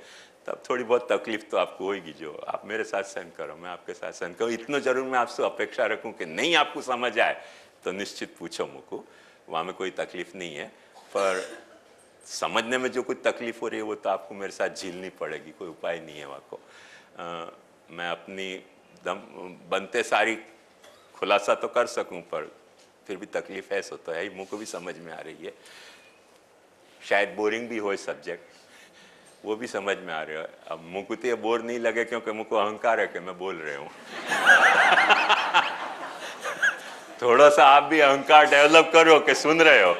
[SPEAKER 1] तब थोड़ी बहुत तकलीफ तो आपको होगी, जो आप मेरे साथ सहन करो, मैं आपके साथ सहन करूँ। इतना जरूर मैं आपसे अपेक्षा रखूँ कि नहीं आपको समझ आए तो निश्चित पूछो मुझको, वहाँ में कोई तकलीफ नहीं है। पर समझने में जो कुछ तकलीफ हो रही है वो तो आपको मेरे साथ झेलनी पड़ेगी, कोई उपाय नहीं है वहाँ को। मैं अपनी दम बनते सारी खुलासा तो कर सकूं, पर फिर भी तकलीफ है, सो तो है ही, मुझको भी समझ में आ रही है। शायद बोरिंग भी हो सब्जेक्ट, वो भी समझ में आ रहा है। अब मुझको तो ये बोर नहीं लगे क्योंकि मुझको अहंकार है कि मैं बोल रहे हूँ। थोड़ा सा आप भी अहंकार डेवलप करो कि सुन रहे हो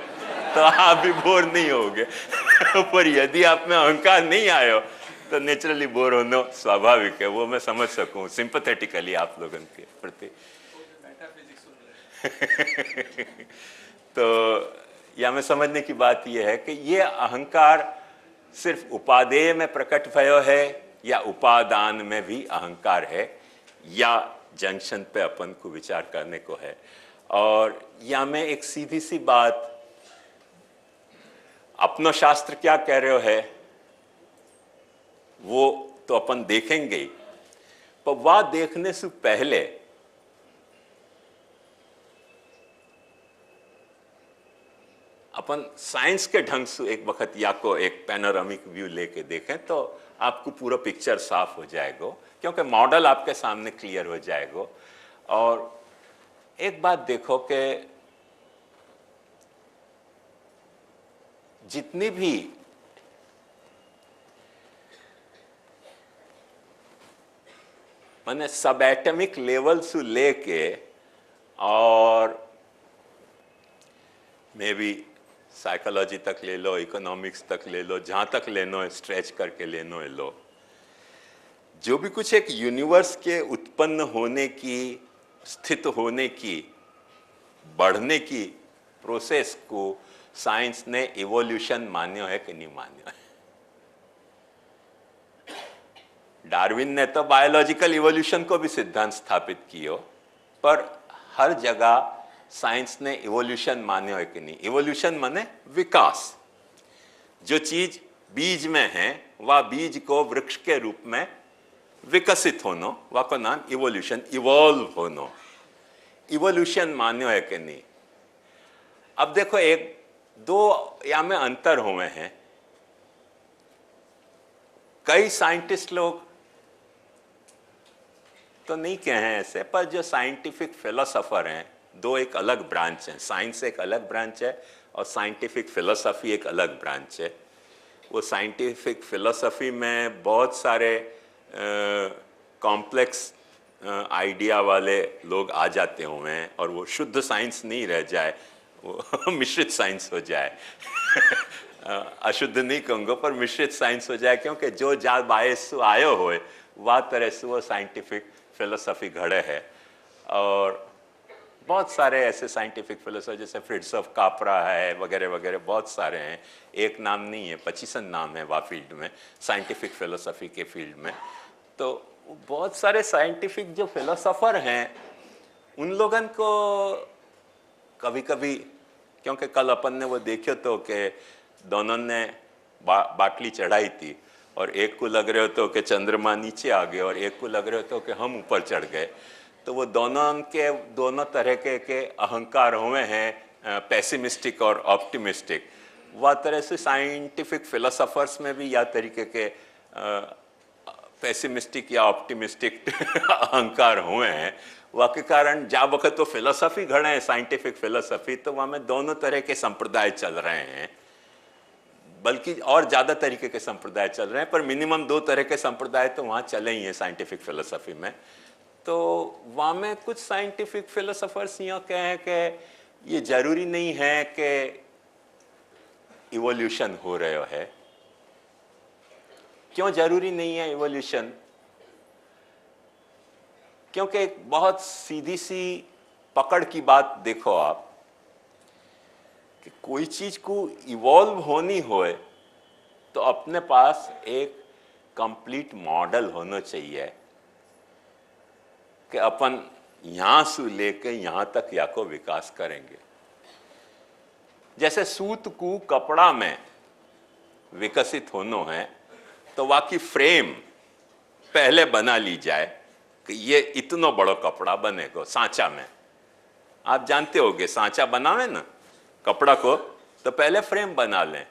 [SPEAKER 1] तो आप भी बोर नहीं होगे। पर यदि आप में अहंकार नहीं आयो तो नेचुरली बोर होना स्वाभाविक है, वो मैं समझ सकूं सिंपैथेटिकली आप लोगों के प्रति। तो या में समझने की बात यह है कि ये अहंकार सिर्फ उपादेय में प्रकट भयो है या उपादान में भी अहंकार है, या जंक्शन पे अपन को विचार करने को है। और या में एक सीधी सी बात, अपना शास्त्र क्या कह रहे हो है वो तो अपन देखेंगे ही, पर वह देखने से पहले अपन साइंस के ढंग से एक वक्त या को एक पैनोरामिक व्यू लेके देखें तो आपको पूरा पिक्चर साफ हो जाएगा, क्योंकि मॉडल आपके सामने क्लियर हो जाएगा। और एक बात देखो कि जितनी भी माने सब एटमिक लेवल से लेके और मे बी साइकोलॉजी तक ले लो, इकोनॉमिक्स तक ले लो, जहां तक लेनो है स्ट्रेच करके लेनो है लो, जो भी कुछ एक यूनिवर्स के उत्पन्न होने की, स्थित होने की, बढ़ने की प्रोसेस को साइंस ने इवोल्यूशन मान्य है कि नहीं मान्य है। डार्विन ने तो बायोलॉजिकल इवोल्यूशन को भी सिद्धांत स्थापित किया, पर हर जगह साइंस ने इवोल्यूशन मान्य है कि नहीं। इवोल्यूशन माने विकास, जो चीज बीज में है वह बीज को वृक्ष के रूप में विकसित होना, वह का नाम इवोल्यूशन, इवॉल्व होना, इवोल्यूशन मान्य है कि नहीं। अब देखो एक दो या में अंतर हुए हैं। कई साइंटिस्ट लोग तो नहीं कहे हैं ऐसे, पर जो साइंटिफिक फिलोसोफर हैं, दो एक अलग ब्रांच है, साइंस एक अलग ब्रांच है और साइंटिफिक फिलोसफी एक अलग ब्रांच है। वो साइंटिफिक फिलोसफी में बहुत सारे कॉम्प्लेक्स आइडिया वाले लोग आ जाते हुए हैं और वो शुद्ध साइंस नहीं रह जाए, वो मिश्रित साइंस हो जाए। अशुद्ध नहीं कहूँगा पर मिश्रित साइंस हो जाए, क्योंकि जो जा बायस आयो हो वह तरह से वो साइंटिफिक फिलोसफी घड़े है। और बहुत सारे ऐसे साइंटिफिक फिलोसफर जैसे फ्रिट्ज ऑफ कापरा है वगैरह वगैरह, बहुत सारे हैं, एक नाम नहीं है, 25 नाम है वह फील्ड में, साइंटिफिक फिलोसफी के फील्ड में। तो बहुत सारे साइंटिफिक जो फिलोसोफर हैं उन लोगन को कभी कभी, क्योंकि कल अपन ने वो देखे तो कि दोनों ने बाटली चढ़ाई थी और एक को लग रहे हो तो कि चंद्रमा नीचे आ गए और एक को लग रहे हो तो कि हम ऊपर चढ़ गए। तो वो दोनों तरह के अहंकार हुए हैं, पेसिमिस्टिक और ऑप्टिमिस्टिक। वह तरह से साइंटिफिक फिलोसोफर्स में भी या तरीके के पेसिमिस्टिक या ऑप्टिमिस्टिक अहंकार हुए हैं। वह के कारण जा वक्त तो फिलोसफी घड़े हैं, साइंटिफिक फिलोसफी, तो वहाँ में दोनों तरह के संप्रदाय चल रहे हैं, बल्कि और ज़्यादा तरीके के संप्रदाय चल रहे हैं, पर मिनिमम दो तरह के संप्रदाय तो वहाँ चले ही हैं साइंटिफिक फिलोसफी में। तो वहाँ में कुछ साइंटिफिक फिलोसोफर्स यहाँ कहें कि ये जरूरी नहीं है कि इवोल्यूशन हो रहा है। क्यों जरूरी नहीं है इवोल्यूशन? क्योंकि एक बहुत सीधी सी पकड़ की बात देखो आप, कि कोई चीज को इवॉल्व होनी होए तो अपने पास एक कंप्लीट मॉडल होना चाहिए कि अपन यहां से लेके यहां तक या को विकास करेंगे। जैसे सूत को कपड़ा में विकसित होना है तो वाकी फ्रेम पहले बना ली जाए कि ये इतना बड़ा कपड़ा बनेगा सांचा में। आप जानते होगे सांचा बनावे ना कपड़ा को, तो पहले फ्रेम बना लें।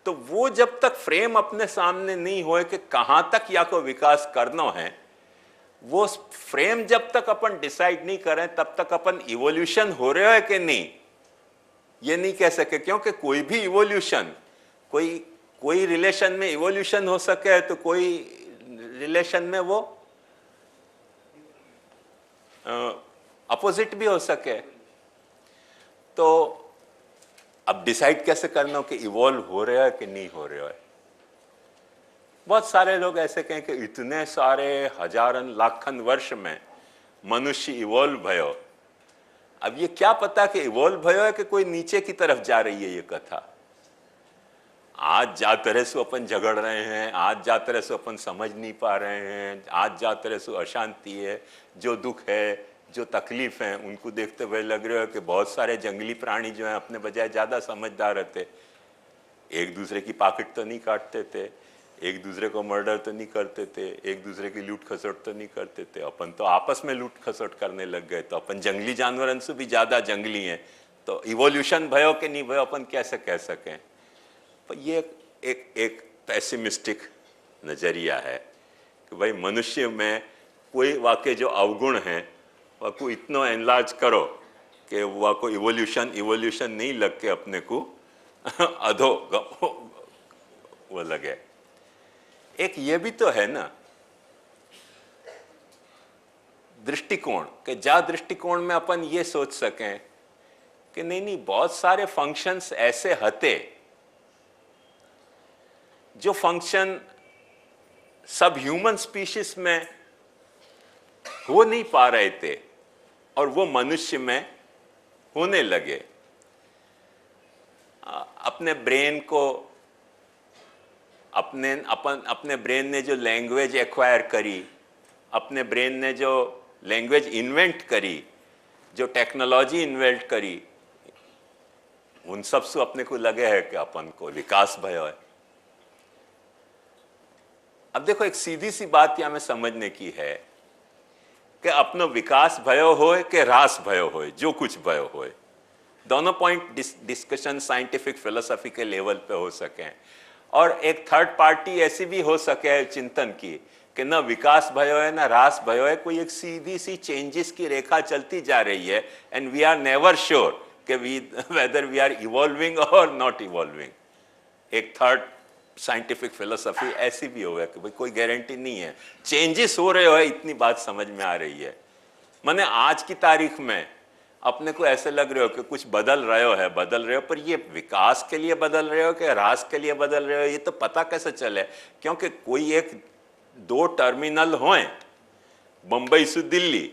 [SPEAKER 1] तो वो जब तक फ्रेम अपने सामने नहीं होए कि कहां तक या को विकास करना है, वो फ्रेम जब तक अपन डिसाइड नहीं करें तब तक अपन इवोल्यूशन हो रहा है कि नहीं ये नहीं कह सके। क्योंकि कोई भी इवोल्यूशन, कोई रिलेशन में इवोल्यूशन हो सके तो कोई रिलेशन में वो अपोजिट भी हो सके। तो अब डिसाइड कैसे करना हो कि इवॉल्व हो रहा है कि नहीं हो रहा है। बहुत सारे लोग ऐसे कहें कि इतने सारे हजारन लाखन वर्ष में मनुष्य इवॉल्व भयो। अब ये क्या पता कि इवॉल्व भयो है कि कोई नीचे की तरफ जा रही है ये कथा। आज जा तरह से अपन झगड़ रहे हैं, आज जा तरह से अपन समझ नहीं पा रहे हैं, आज जा तरह से अशांति है, जो दुख है, जो तकलीफ है, उनको देखते हुए लग रहा है कि बहुत सारे जंगली प्राणी जो हैं अपने बजाय ज़्यादा समझदार रहते। एक दूसरे की पॉकेट तो नहीं काटते थे, एक दूसरे को मर्डर तो नहीं करते थे, एक दूसरे की लूट खसोट तो नहीं करते थे। अपन तो आपस में लूट खसोट करने लग गए। तो अपन जंगली जानवरों से भी ज़्यादा जंगली हैं। तो इवोल्यूशन भयो कि नहीं भयो अपन कैसे कह सकें। पर ये एक पैसिमिस्टिक नज़रिया है कि भाई मनुष्य में कोई वाकई जो अवगुण हैं वह को इतना एनलार्ज करो कि वह को इवोल्यूशन नहीं लग के अपने को अधो वो लगे। एक ये भी तो है ना दृष्टिकोण कि जा दृष्टिकोण में अपन ये सोच सकें कि नहीं बहुत सारे फंक्शंस ऐसे हते जो फंक्शन सब ह्यूमन स्पीशीज में हो नहीं पा रहे थे और वो मनुष्य में होने लगे। अपने ब्रेन को अपने ब्रेन ने जो लैंग्वेज एक्वायर करी, अपने ब्रेन ने जो लैंग्वेज इन्वेंट करी, जो टेक्नोलॉजी इन्वेंट करी, उन सब से अपने को लगे है कि अपन को विकास भयो है। अब देखो एक सीधी सी बात यहाँ में समझने की है कि अपनो विकास भयो होए कि ह्रास भयो होए, जो कुछ भयो होए, दोनों पॉइंट डिस्कशन साइंटिफिक फिलोसॉफी के लेवल पे हो सके। और एक थर्ड पार्टी ऐसी भी हो सके चिंतन की कि न विकास भयो है न ह्रास भयो है, कोई एक सीधी सी चेंजेस की रेखा चलती जा रही है and we are never sure कि वेदर वी आर इवॉल्विंग और नॉट इवॉल्विंग। एक थर्ड साइंटिफिक फिलोसॉफी ऐसी भी हो कि भाई कोई गारंटी नहीं है, चेंजेस हो रहे हो, इतनी बात समझ में आ रही है। माने आज की तारीख में अपने को ऐसे लग रहे हो कि कुछ बदल रहे हो, पर ये विकास के लिए बदल रहे हो कि ह्रास के लिए बदल रहे हो ये तो पता कैसे चले। क्योंकि कोई एक दो टर्मिनल होए बंबई से दिल्ली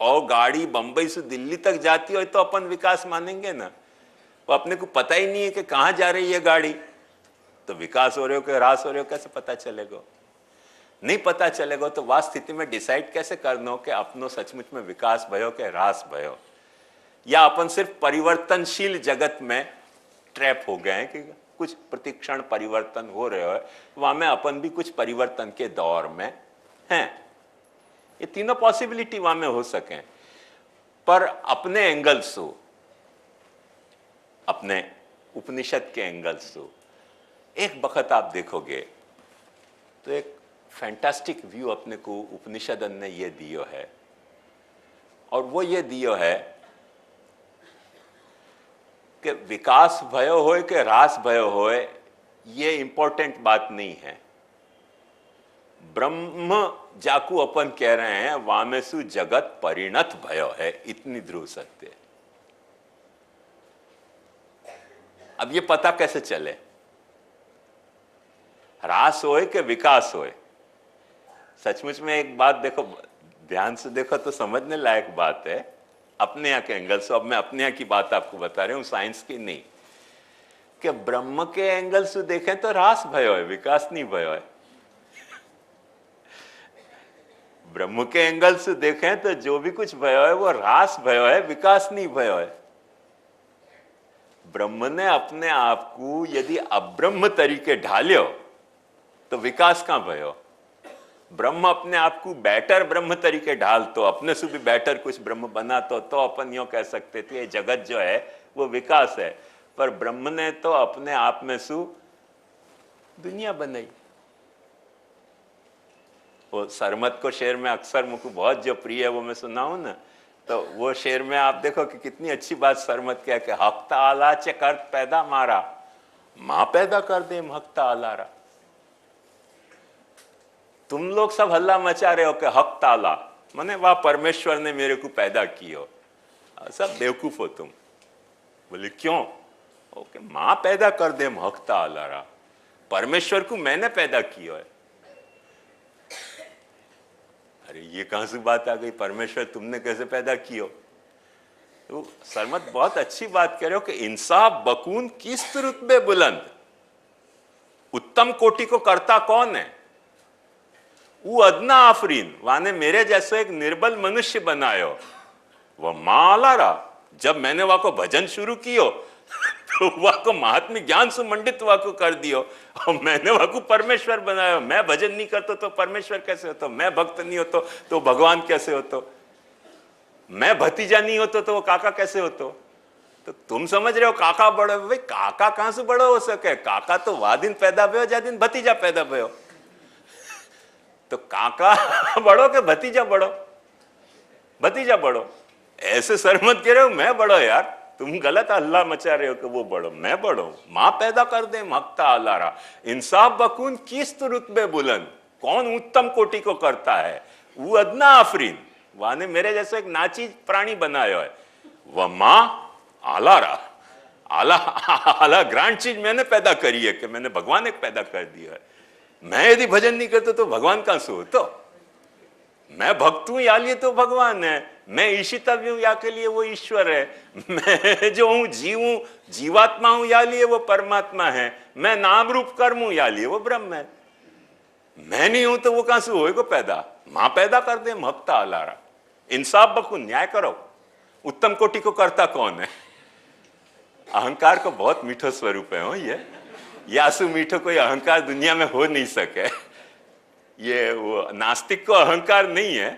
[SPEAKER 1] और गाड़ी बंबई से दिल्ली तक जाती हो तो अपन विकास मानेंगे ना। तो अपने को पता ही नहीं है कि कहाँ जा रही है गाड़ी, तो विकास हो रहे हो कि ह्रास हो रहे हो कैसे पता चलेगा। नहीं पता चलेगा तो वह स्थिति में डिसाइड कैसे करना हो कि अपनो सचमुच में विकास भयो कि ह्रास भयो, या अपन सिर्फ परिवर्तनशील जगत में ट्रैप हो गए हैं कि कुछ प्रतिक्षण परिवर्तन हो रहे हो, वहां में अपन भी कुछ परिवर्तन के दौर में हैं। ये तीनों पॉसिबिलिटी वहां में हो सके। पर अपने एंगल से, अपने उपनिषद के एंगल से एक बखत आप देखोगे तो एक फैंटास्टिक व्यू अपने को उपनिषदन ने ये दियो है। और वो ये दियो है कि विकास भयो होए कि ह्रास भयो होए ये इंपॉर्टेंट बात नहीं है। ब्रह्म जाकू अपन कह रहे हैं वामेसु जगत परिणत भयो है, इतनी ध्रुव सत्य है। अब ये पता कैसे चले ह्रास होए कि विकास होए। सचमुच में एक बात देखो, ध्यान से देखो तो समझने लायक बात है अपने यहाँ के एंगल से। अब मैं अपने यहाँ की बात आपको बता रहा हूँ, साइंस की नहीं। कि ब्रह्म के एंगल से देखें तो ह्रास भयो है, विकास नहीं भयो है। ब्रह्म के एंगल से देखें तो जो भी कुछ भयो है वो ह्रास भयो है, विकास नहीं भयो है। ब्रह्म ने अपने आप को यदि अब्रह्म तरीके ढालियो तो विकास कहाँ भयो? ब्रह्म अपने आप को बेटर ब्रह्म तरीके ढाल तो अपने से भी बेटर कुछ ब्रह्म बना तो अपन यो कह सकते थे ये जगत जो है वो विकास है, पर ब्रह्म ने तो अपने आप में सु दुनिया बनाई। वो सरमत को शेर में अक्सर मुझको बहुत जो प्रिय है वो मैं सुनाऊं ना, तो वो शेर में आप देखो कि कितनी अच्छी बात सरमत कह के, हफ्ता आला चे कर पैदा मारा, मां पैदा कर दे हफ्ता आलारा। तुम लोग सब हल्ला मचा रहे हो कि हक ताला माने वाह परमेश्वर ने मेरे को पैदा किया, सब बेवकूफ हो तुम। बोले क्यों? ओके, मां पैदा कर दे हक ताला, परमेश्वर को मैंने पैदा किया है। अरे ये कहां से बात आ गई, परमेश्वर तुमने कैसे पैदा किया? तो सरमत बहुत अच्छी बात कह रहे हो कि इंसाफ बकून किस रुतबे बुलंद, उत्तम कोटि को करता कौन है? वो अदना आफरीन वाने मेरे जैसे एक निर्बल मनुष्य बनायो, वह मालारा। जब मैंने वहां को भजन शुरू कियो तो वहां को महात्म्य ज्ञान सुमंडित वहां को कर दियो, और मैंने वहां को परमेश्वर बनाया। मैं भजन नहीं करता तो परमेश्वर कैसे होता? मैं भक्त नहीं होता तो भगवान कैसे होता? मैं भतीजा नहीं होता तो वो काका कैसे होता? तो तुम समझ रहे हो काका बड़ो? भाई काका कहां से बड़ो हो सके? काका तो वह दिन पैदा भयो जा दिन भतीजा पैदा भयो। तो काका बड़ो के भतीजा बड़ो? भतीजा बड़ो। ऐसे सरमत कह रहे हो मैं बड़ो? यार तुम गलत हल्ला मचा रहे हो कि वो बड़ो, मैं बड़ो। मां पैदा कर दे मकता अलारा, इंसाफ बकून किस्त रुतबे बुलंद, कौन उत्तम कोटि को करता है? वो अदना आफरीन वाने मेरे जैसे एक नाचीज प्राणी बनायो है, वह मां आलारा, आला आला ग्रांड चीज मैंने पैदा करी है कि मैंने भगवान एक पैदा कर दिया है। मैं यदि भजन नहीं करता तो भगवान कहां से हो? तो मैं भक्त हूं या लिए तो भगवान है, मैं ईशितव्य हूं या के लिए वो ईश्वर है, मैं जो हूं जीव हूं जीवात्मा हूं या लिए वो परमात्मा है, मैं नाम रूप कर्म हूं या लिए वो ब्रह्म है। मैं नहीं हूं तो वो कहां से होएगा पैदा? मां पैदा कर दे महत्ता अलारा। इंसाफ बखू न्याय करो, उत्तम कोटि को करता कौन है? अहंकार को बहुत मीठो स्वरूप है हो ये, यासु मीठो कोई अहंकार दुनिया में हो नहीं सके। ये वो नास्तिक को अहंकार नहीं है,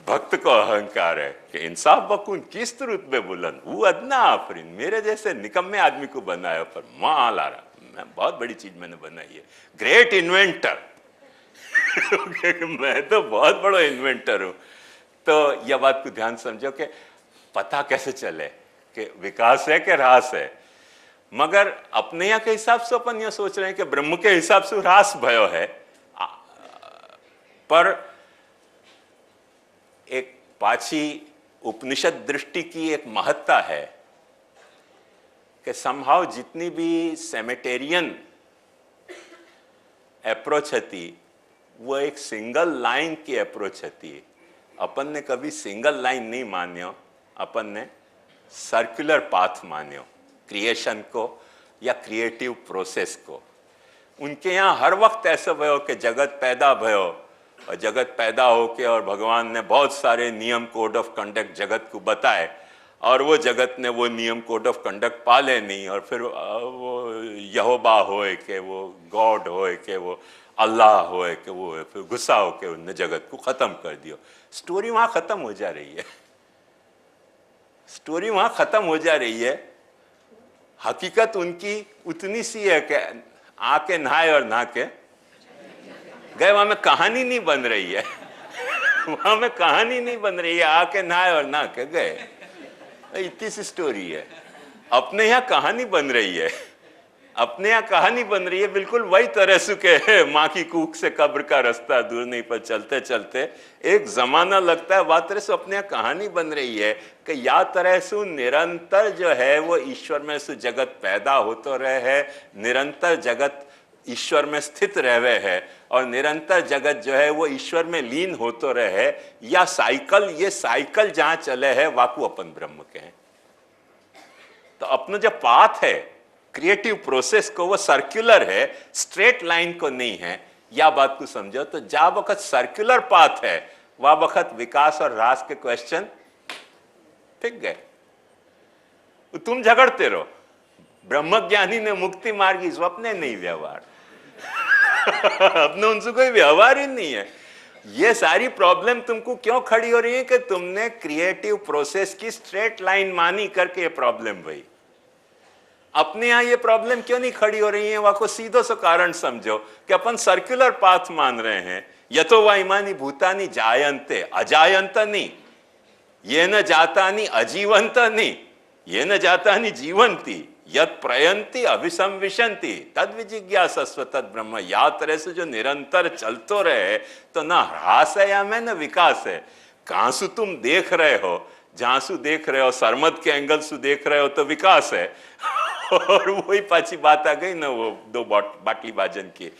[SPEAKER 1] भक्त को अहंकार है कि इंसाफ बकून किस रुतबे बुलंद, वो अदना आफरीन मेरे जैसे निकम्मे आदमी को बनाया, पर मां लारा मैं बहुत बड़ी चीज मैंने बनाई है, ग्रेट इन्वेंटर। मैं तो बहुत बड़ा इन्वेंटर हूं। तो यह बात को ध्यान समझो कि पता कैसे चले कि विकास है कि ह्रास है। मगर अपने यहाँ के हिसाब से अपन यह सोच रहे हैं कि ब्रह्म के हिसाब से ह्रास भयो है, पर एक पाछी उपनिषद दृष्टि की एक महत्ता है कि समहाउ जितनी भी सेमेटेरियन अप्रोच थी वो एक सिंगल लाइन की अप्रोच थी। अपन ने कभी सिंगल लाइन नहीं मान्यो, अपन ने सर्कुलर पाथ मान्यो क्रिएशन को या क्रिएटिव प्रोसेस को। उनके यहाँ हर वक्त ऐसा भयो कि जगत पैदा भयो, और जगत पैदा होके और भगवान ने बहुत सारे नियम कोड ऑफ कंडक्ट जगत को बताए, और वो जगत ने वो नियम कोड ऑफ कंडक्ट पाले नहीं, और फिर वो यहोवा होए कि वो गॉड होए कि वो अल्लाह होए कि वो है, फिर गुस्सा होके उनने जगत को खत्म कर दिया। स्टोरी वहां खत्म हो जा रही है, स्टोरी वहां खत्म हो जा रही है। हकीकत उनकी उतनी सी है कि आके नहाए और नहा के गए, वहां में कहानी नहीं बन रही है। वहां में कहानी नहीं बन रही है, आके नहाए और नहा के गए, इतनी सी स्टोरी है। अपने यहाँ कहानी बन रही है, अपने यहाँ कहानी बन रही है बिल्कुल वही तरह से के माँ की कूक से कब्र का रास्ता दूर नहीं, पर चलते चलते एक जमाना लगता है। वह तरह से अपने यहाँ कहानी बन रही है कि या तरह से निरंतर जो है वो ईश्वर में से जगत पैदा होते रहे है, निरंतर जगत ईश्वर में स्थित रहे है, और निरंतर जगत जो है वो ईश्वर में लीन होते रहे है। या साइकिल, ये साइकिल जहां चले है वाकू अपन ब्रह्म के हैं। तो अपना जो पाथ है क्रिएटिव प्रोसेस को, वो सर्कुलर है, स्ट्रेट लाइन को नहीं है। या बात को समझो तो जा वक्त सर्कुलर पाथ है वह वक्त विकास और ह्रास के क्वेश्चन ठीक गए। तुम झगड़ते रहो, ब्रह्मज्ञानी ने मुक्ति मार्गी स्वप्ने नहीं व्यवहार। अपने उनसे कोई व्यवहार ही नहीं है। ये सारी प्रॉब्लम तुमको क्यों खड़ी हो रही है कि तुमने क्रिएटिव प्रोसेस की स्ट्रेट लाइन मानी करके ये प्रॉब्लम भाई। अपने यहां ये प्रॉब्लम क्यों नहीं खड़ी हो रही है, वहां को सीधो सो कारण समझो कि अपन सर्कुलर पाथ मान रहे हैं। यतो वा इमानी भूतानि जायन्ते, अजायंत नहीं, ये न जातानि अजीवंत नहीं, ये न जातानि जीवंती, यत प्रयंती अभिसंविशंति तद विजिज्ञासस्व तद ब्रह्म। याद तरह से जो निरंतर चलतो रहे तो ना ह्रास है या में न विकास है। कहां से तुम देख रहे हो, जहां से देख रहे हो, सरमद के एंगल से देख रहे हो तो विकास है। और वही पाची बात आ गई ना वो दो बाटली बाजन की,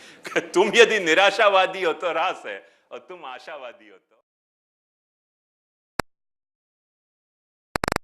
[SPEAKER 1] तुम यदि निराशावादी हो तो ह्रास है और तुम आशावादी हो तो